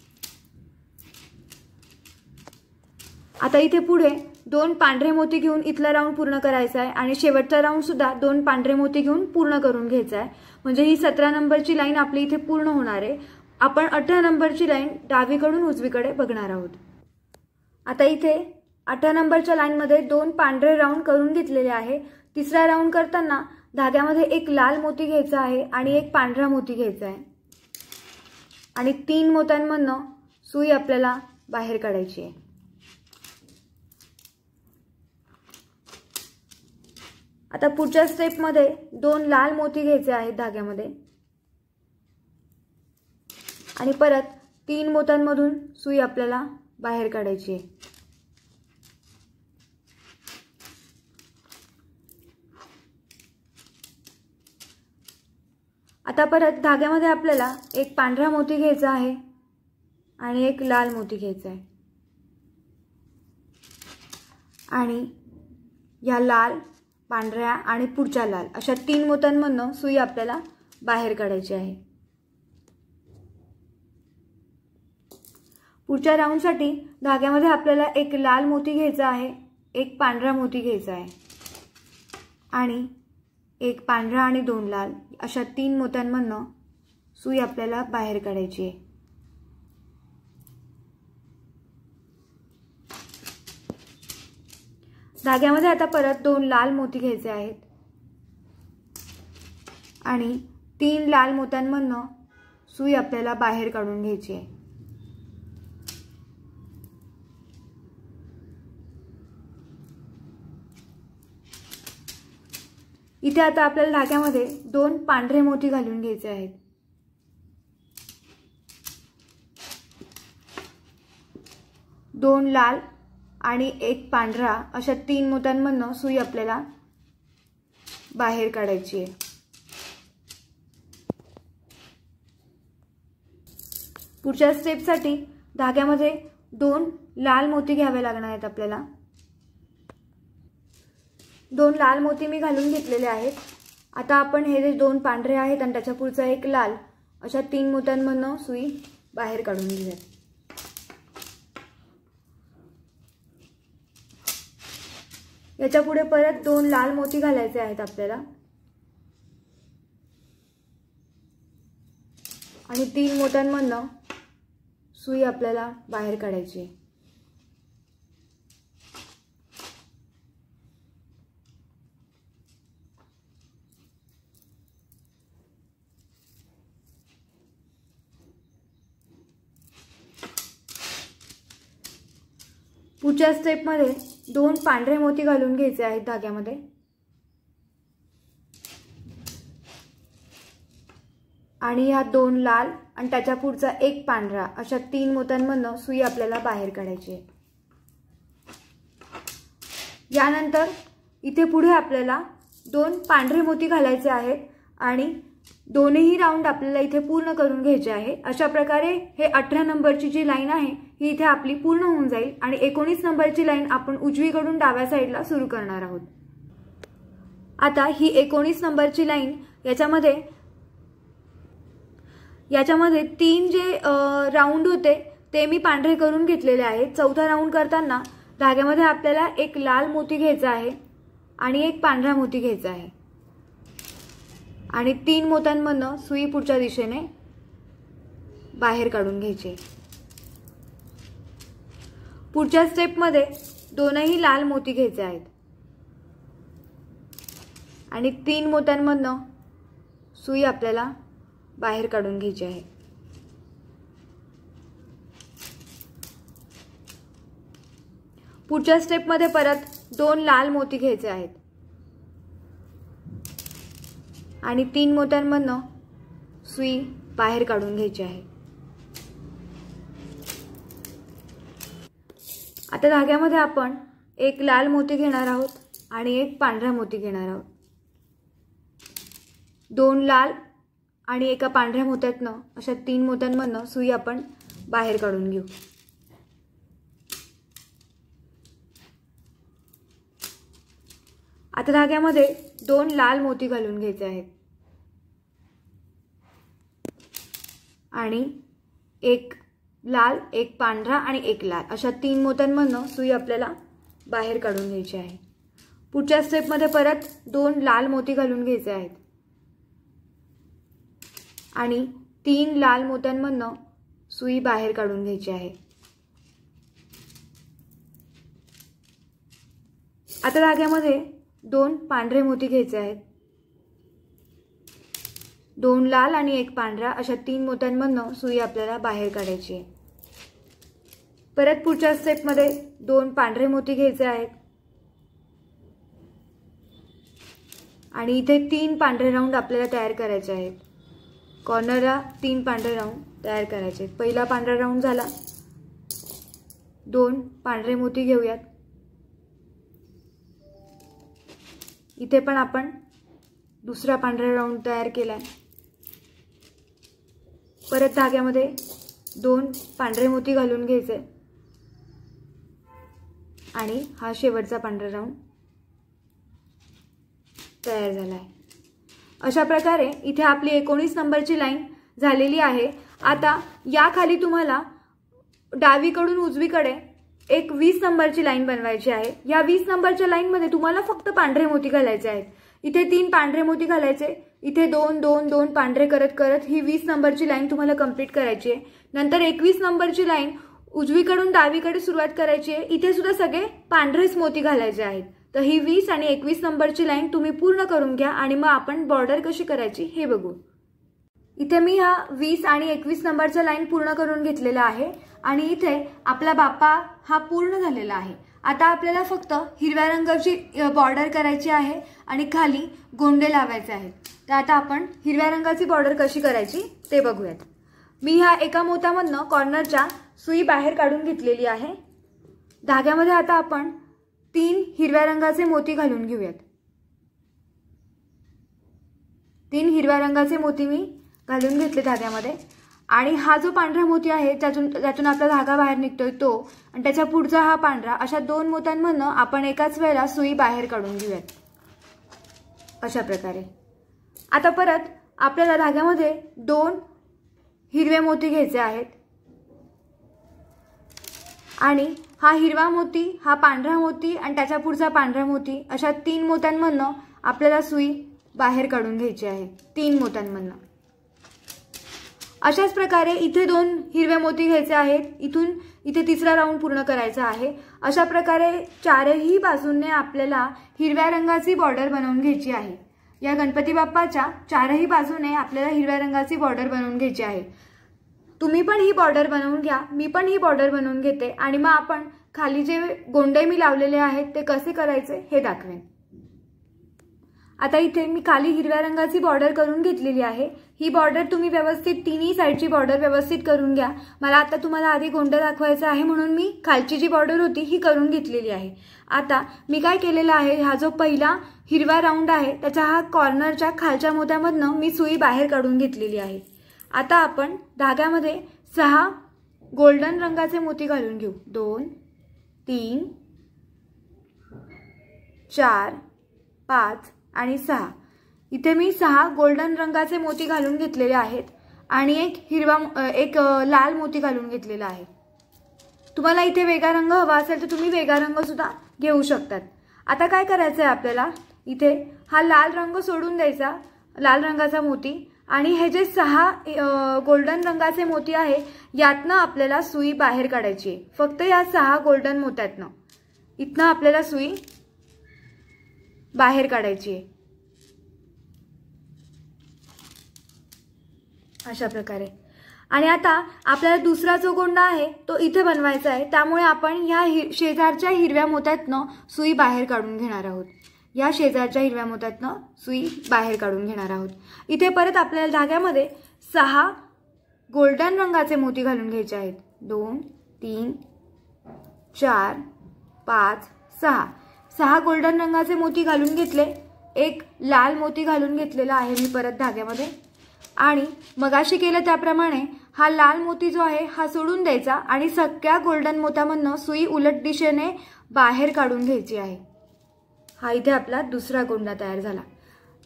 Speaker 1: आता इथे पुढे 2 पांढरे मोती घेऊन इथला राऊंड पूर्ण करायचा आहे आणि शेवटचा राऊंड सुद्धा 2 पांढरे मोती घेऊन पूर्ण करून घ्यायचा आहे, म्हणजे ही 17 नंबरची लाईन आपली इथे पूर्ण होणार आहे। आपण 18 नंबरची लाईन डावीकडून उजवीकडे बघणार आहोत। आता इथे 18 नंबरच्या लाईनमध्ये 2 पांढरे राऊंड करून घेतलेले आहे। तिसरा राऊंड करताना धाग्यामध्ये एक लाल मोती घ्यायचा आहे आणि एक पांढरा मोती घ्यायचा आहे आणि 3 मोत्यांमधनं सुई आपल्याला बाहेर काढायची आहे। आता पुढच्या स्टेपमध्ये 2 लाल मोती घ्यायचे आहेत धाग्यामध्ये आणि परत 3 मोत्यांमधून सुई आपल्याला बाहेर काढायची आहे। आता परत धाग्यामध्ये आपल्याला एक पांढरा मोती घ्यायचा आहे आणि एक लाल मोती घ्यायचा आहे आणि या लाल, पांढऱ्या आणि पुढच्या लाल अशा 3 मोत्यांमधनं सुई आपल्याला बाहेर काढायची आहे। पुढच्या राऊंडसाठी धाग्यामध्ये आपल्याला एक लाल मोती घ्यायचा आहे, एक पांढरा मोती घ्यायचा आहे आणि एक पांढरा आणि 2 लाल अशा 3 मोत्यांमधनं सुई आपल्याला बाहेर काढायची आहे। धाग्यामध्ये आता परत 2 लाल मोती घ्यायचे आहेत आणि 3 लाल मोत्यांमधनं सुई आपल्याला बाहेर काढून घ्यायची आहे। इथे आता आपल्याला धाग्यामध्ये 2 पांढरे मोती घालून घ्यायचे आहेत। दोन लाल आणि एक पांढरा अशा 3 मोत्यांमधून सुई आपल्याला बाहेर काढायची आहे। पुढच्या स्टेपसाठी धाग्यामध्ये 2 लाल मोती घ्यावे लागणार आहेत आपल्याला। 2 लाल मोती मी घालून घेतलेले आहेत। आता आपण हे जे 2 पांढरे आहेत आणि त्याच्या पुढचा एक लाल अशा 3 मोत्यांमधून सुई बाहेर काढून घेऊया। याच्या पुढे परत 2 लाल मोती घालायचे आहेत आपल्याला आणि 3 मोत्यांमधून सुई आपल्याला बाहेर काढायची आहे। पुढच्या स्टेप मध्ये 2 पांढरे मोती घालून घ्यायचे आहेत धाग्यामध्ये आणि या 2 लाल आणि त्याच्या पुढचा एक पांढरा अशा 3 मोत्यांमधून सुई आपल्याला बाहेर काढायची आहे। यानंतर इथे पुढे आपल्याला 2 पांढरे मोती घालायचे आहेत आणि दोन्ही राउंड आपल्याला इथे पूर्ण करून घ्यायचे आहे। अशा प्रकारे हे 18 नंबरची जी लाईन आहे ही इथे आपली पूर्ण होऊन जाईल आणि 19 नंबरची लाईन आपण उजवीकडून डाव्या साईडला सुरू करणार आहोत। आता ही 19 नंबरची लाईन याच्यामध्ये 3 जे राउंड होते ते मी पांढरे करून घेतलेले आहेत। चौथा राउंड करताना धाग्यामध्ये आपल्याला एक लाल मोती घ्यायचा आहे आणि एक पांढरा मोती घ्यायचा आहे आणि 3 मोत्यांमधून सुई पुढच्या दिशेने बाहेर काढून घ्यायची। पुढच्या स्टेप मध्ये दोनही लाल मोती घ्यायचे आहेत आणि 3 मोत्यांमधून सुई आपल्याला बाहेर काढून घ्यायची आहे। पुढच्या स्टेप मध्ये परत 2 लाल मोती घ्यायचे आहेत आणि 3 मोत्यांमधून सुई बाहेर काढून घ्यायची आहे। आता धाग्यामध्ये आपण एक लाल मोती घेणार आहोत आणि एक पांढरा मोती घेणार आहोत। 2 लाल आणि एका पांढऱ्या मोत्यातनं अशा 3 मोत्यांमधून सुई आपण बाहेर काढून घेऊ। आता धाग्यामध्ये 2 लाल मोती घालून घ्यायचे आहेत आणि एक लाल, एक पांढरा आणि एक लाल अशा 3 मोत्यांमधून सुई आपल्याला बाहेर काढून घ्यायची आहे। पुढच्या स्टेप मध्ये परत 2 लाल मोती घालून घ्यायचे आहेत आणि 3 लाल मोत्यांमधून सुई बाहेर काढून घ्यायची आहे। आता धाग्यामध्ये 2 पांढरे मोती घ्यायचे आहेत। 2 लाल आणि एक पांढरा अशा 3 मोत्यांमधून सुई आपल्याला बाहेर काढायची आहे। परत पुढच्या स्टेप मध्ये 2 पांढरे मोती घ्यायचे आहेत आणि इथे 3 पांढरे राउंड आपल्याला तयार करायचे आहेत। कॉर्नरला 3 पांढरे राउंड तयार करायचे। पहिला पांढरा राउंड झाला। 2 पांढरे मोती घेऊयात। इथे पण आपण दुसरा पांढरा राउंड तयार केलाय। परत धाग्यामध्ये 2 पांढरे मोती घालून घ्यायचे आणि हा शेवटचा पांढरा राउंड तयार झालाय। अशा प्रकारे इथे आपली 19 नंबरची लाईन झालेली आहे। आता या खाली तुम्हाला डावीकडून उजवीकडे एक 20 नंबरची लाईन बनवायची आहे। या 20 नंबरच्या लाईन मध्ये तुम्हाला फक्त पांढरे मोती घालायचे आहेत। इथे 3 पांढरे मोती घालायचे, इथे 2 2 2 पांढरे करत करत ही 20 नंबरची लाईन तुम्हाला कंप्लीट करायची आहे। नंतर 21 नंबरची लाईन उजवीकडून डावीकडे सुरुवात करायची आहे। इथे सुद्धा सगळे पांढरेच मोती घालायचे आहेत। तर ही 20 आणि 21 नंबरची लाईन तुम्ही पूर्ण करून घ्या आणि मग आपण बॉर्डर कशी करायची हे बघू। इथे मी हा 20 आणि 21 नंबरचा लाईन पूर्ण करून घेतलेला आहे आणि इथे आपला बाप्पा हा पूर्ण झालेला आहे। आता आपल्याला फक्त हिरव्या रंगाची बॉर्डर करायची आहे आणि खाली गोंडे लावायचे आहेत। तर आता आपण हिरव्या रंगाची बॉर्डर कशी करायची ते बघूयात। मी ह्या एका मोत्यामधनं कॉर्नरच्या सुई बाहेर काढून घेतलेली आहे। धाग्यामध्ये आता आपण 3 हिरव्या रंगाचे मोती घालून घेऊयात। 3 हिरव्या रंगाचे मोती मी घालून घेतले धाग्यामध्ये आणि हा जो पांढरा मोती आहे त्यातून आपला धागा बाहेर निघतोय तो आणि त्याच्या पुढचा हा पांढरा, अशा 2 मोत्यांमधनं आपण एकाच वेळेला सुई बाहेर काढून घेऊयात अशा प्रकारे। आता परत आपल्याला धाग्यामध्ये 2 हिरवे मोती घ्यायचे आहेत आणि हा हिरवा मोती, हा पांढरा मोती आणि त्याच्या पुढचा पांढरा मोती, अशा 3 मोत्यांमधनं आपल्याला सुई बाहेर काढून घ्यायची आहे। 3 मोत्यांमधनं अशाच प्रकारे इथे 2 हिरवे मोती घ्यायचे आहेत, इथून इथे तिसरा राऊंड पूर्ण करायचा आहे। अशा प्रकारे चारही बाजूंनी आपल्याला हिरव्या रंगाची बॉर्डर बनवून घ्यायची आहे। या गणपती बाप्पाच्या चारही बाजूने आपल्याला हिरव्या रंगाची बॉर्डर बनवून घ्यायची आहे। तुम्ही पण ही बॉर्डर बनवून घ्या, मी पण ही बॉर्डर बनवून घेते आणि मग आपण खाली जे गोंडे मी लावलेले आहेत ते कसे करायचे हे दाखवेन। आता इथे मी खाली हिरव्या रंगाची बॉर्डर करून घेतलेली आहे। ही बॉर्डर तुम्ही व्यवस्थित तिन्ही साइडची बॉर्डर व्यवस्थित करून घ्या। मला आता तुम्हाला आधी गोंड दाखवायचं आहे म्हणून मी खालची जी बॉर्डर होती ही करून घेतलेली आहे। आता मी काय केलेलं आहे, हा जो पहिला हिरवा राऊंड आहे त्याच्या हा कॉर्नरच्या खालच्या मोत्यामधनं मी सुई बाहेर काढून घेतलेली आहे। आता आपण धाग्यामध्ये 6 गोल्डन रंगाचे मोती घालून घेऊ। 2 3 4 5 आणि 6। इथे मी 6 गोल्डन रंगाचे मोती घालून घेतलेले आहेत आणि एक लाल मोती घालून घेतलेला आहे। तुम्हाला इथे वेगळा रंग हवा असेल तर तुम्ही वेगळा रंग सुद्धा घेऊ शकतात। आता काय करायचं आहे आपल्याला, इथे हा लाल रंग सोडून द्यायचा, लाल रंगाचा मोती, आणि हे जे 6 गोल्डन रंगाचे मोती आहे यातनं आपल्याला सुई बाहेर काढायची आहे। फक्त या 6 गोल्डन मोत्यातनं इथनं आपल्याला सुई बाहेर काढायची आहे अशा प्रकारे। आणि आता आपल्याला दुसरा जो गोंडा आहे तो इथे बनवायचा आहे, त्यामुळे आपण या शेजारच्या हिरव्या मोत्यातनं सुई बाहेर काढून घेणार आहोत। या शेजारच्या हिरव्या मोत्यातनं सुई बाहेर काढून घेणार आहोत। इथे परत आपल्याला धाग्यामध्ये 6 गोल्डन रंगाचे मोती घालून घ्यायचे आहेत। 2 3 4 5 6 6 गोल्डन रंगाचे मोती घालून घेतले, एक लाल मोती घालून घेतलेला आहे मी परत धाग्यामध्ये, आणि मगाशी केलं त्याप्रमाणे हा लाल मोती जो आहे हा सोडून द्यायचा आणि सगळ्या गोल्डन मोत्यामधनं सुई उलट दिशेने बाहेर काढून घ्यायची आहे। हा इथे आपला दुसरा गोंडा तयार झाला।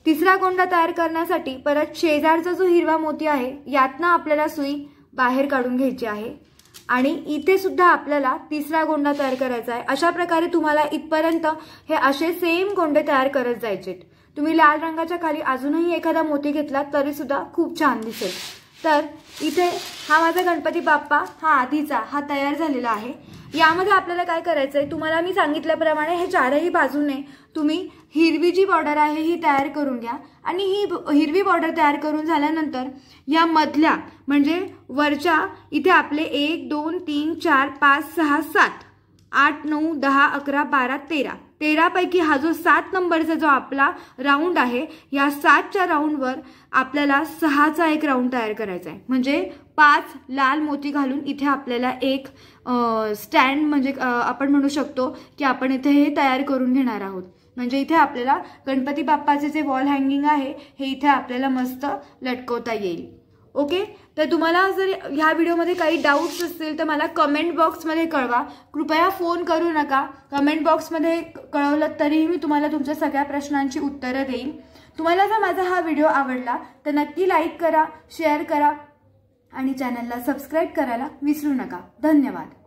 Speaker 1: तिसरा गोंडा तयार करण्यासाठी परत शेजारचा जो हिरवा मोती आहे यातनं आपल्याला सुई बाहेर काढून घ्यायची आहे आणि इथे सुद्धा आपल्याला तिसरा गोंडा तयार करायचा आहे। अशा प्रकारे तुम्हाला इथपर्यंत हे असे सेम गोंडे तयार करत जायचे। तुम्ही लाल रंगाच्या खाली अजूनही एखादा मोती घेतला तरी सुद्धा खूप छान दिसेल। तर इथे हा माझा गणपती बाप्पा हा आधीचा हा तयार झालेला आहे। यामध्ये आपल्याला काय करायचंय, तुम्हाला मी सांगितल्याप्रमाणे हे चारही बाजूने तुम्ही हिरवी जी बॉर्डर आहे ही तयार करून घ्या आणि ही हिरवी बॉर्डर तयार करून झाल्यानंतर या मधल्या म्हणजे वरच्या इथे आपले 1 2 3 4 5 6 7 8 9 10 11 12 13 13 पैकी हा जो 7 नंबरचा जो आपला राऊंड आहे या 7च्या राऊंडवर आपल्याला 6चा एक राऊंड तयार करायचा आहे। म्हणजे 5 लाल मोती घालून इथे आपल्याला एक स्टँड म्हणजे आपण म्हणू शकतो की आपण इथे हे तयार करून घेणार आहोत। म्हणजे इथे आपल्याला गणपती बाप्पाचे जे वॉल हँगिंग आहे हे इथे आपल्याला मस्त लटकवता येईल। ओके, तर तुम्हाला जर ह्या व्हिडिओमध्ये काही डाऊट्स असतील तर मला कमेंट बॉक्समध्ये कळवा। कृपया फोन करू नका, कमेंट बॉक्समध्ये कळवलं तरीही मी तुम्हाला तुमच्या सगळ्या प्रश्नांची उत्तरं देईन। तुम्हाला जर माझा हा व्हिडिओ आवडला तर नक्की लाईक करा, शेअर करा आणि चॅनलला सबस्क्राईब करायला विसरू नका। धन्यवाद।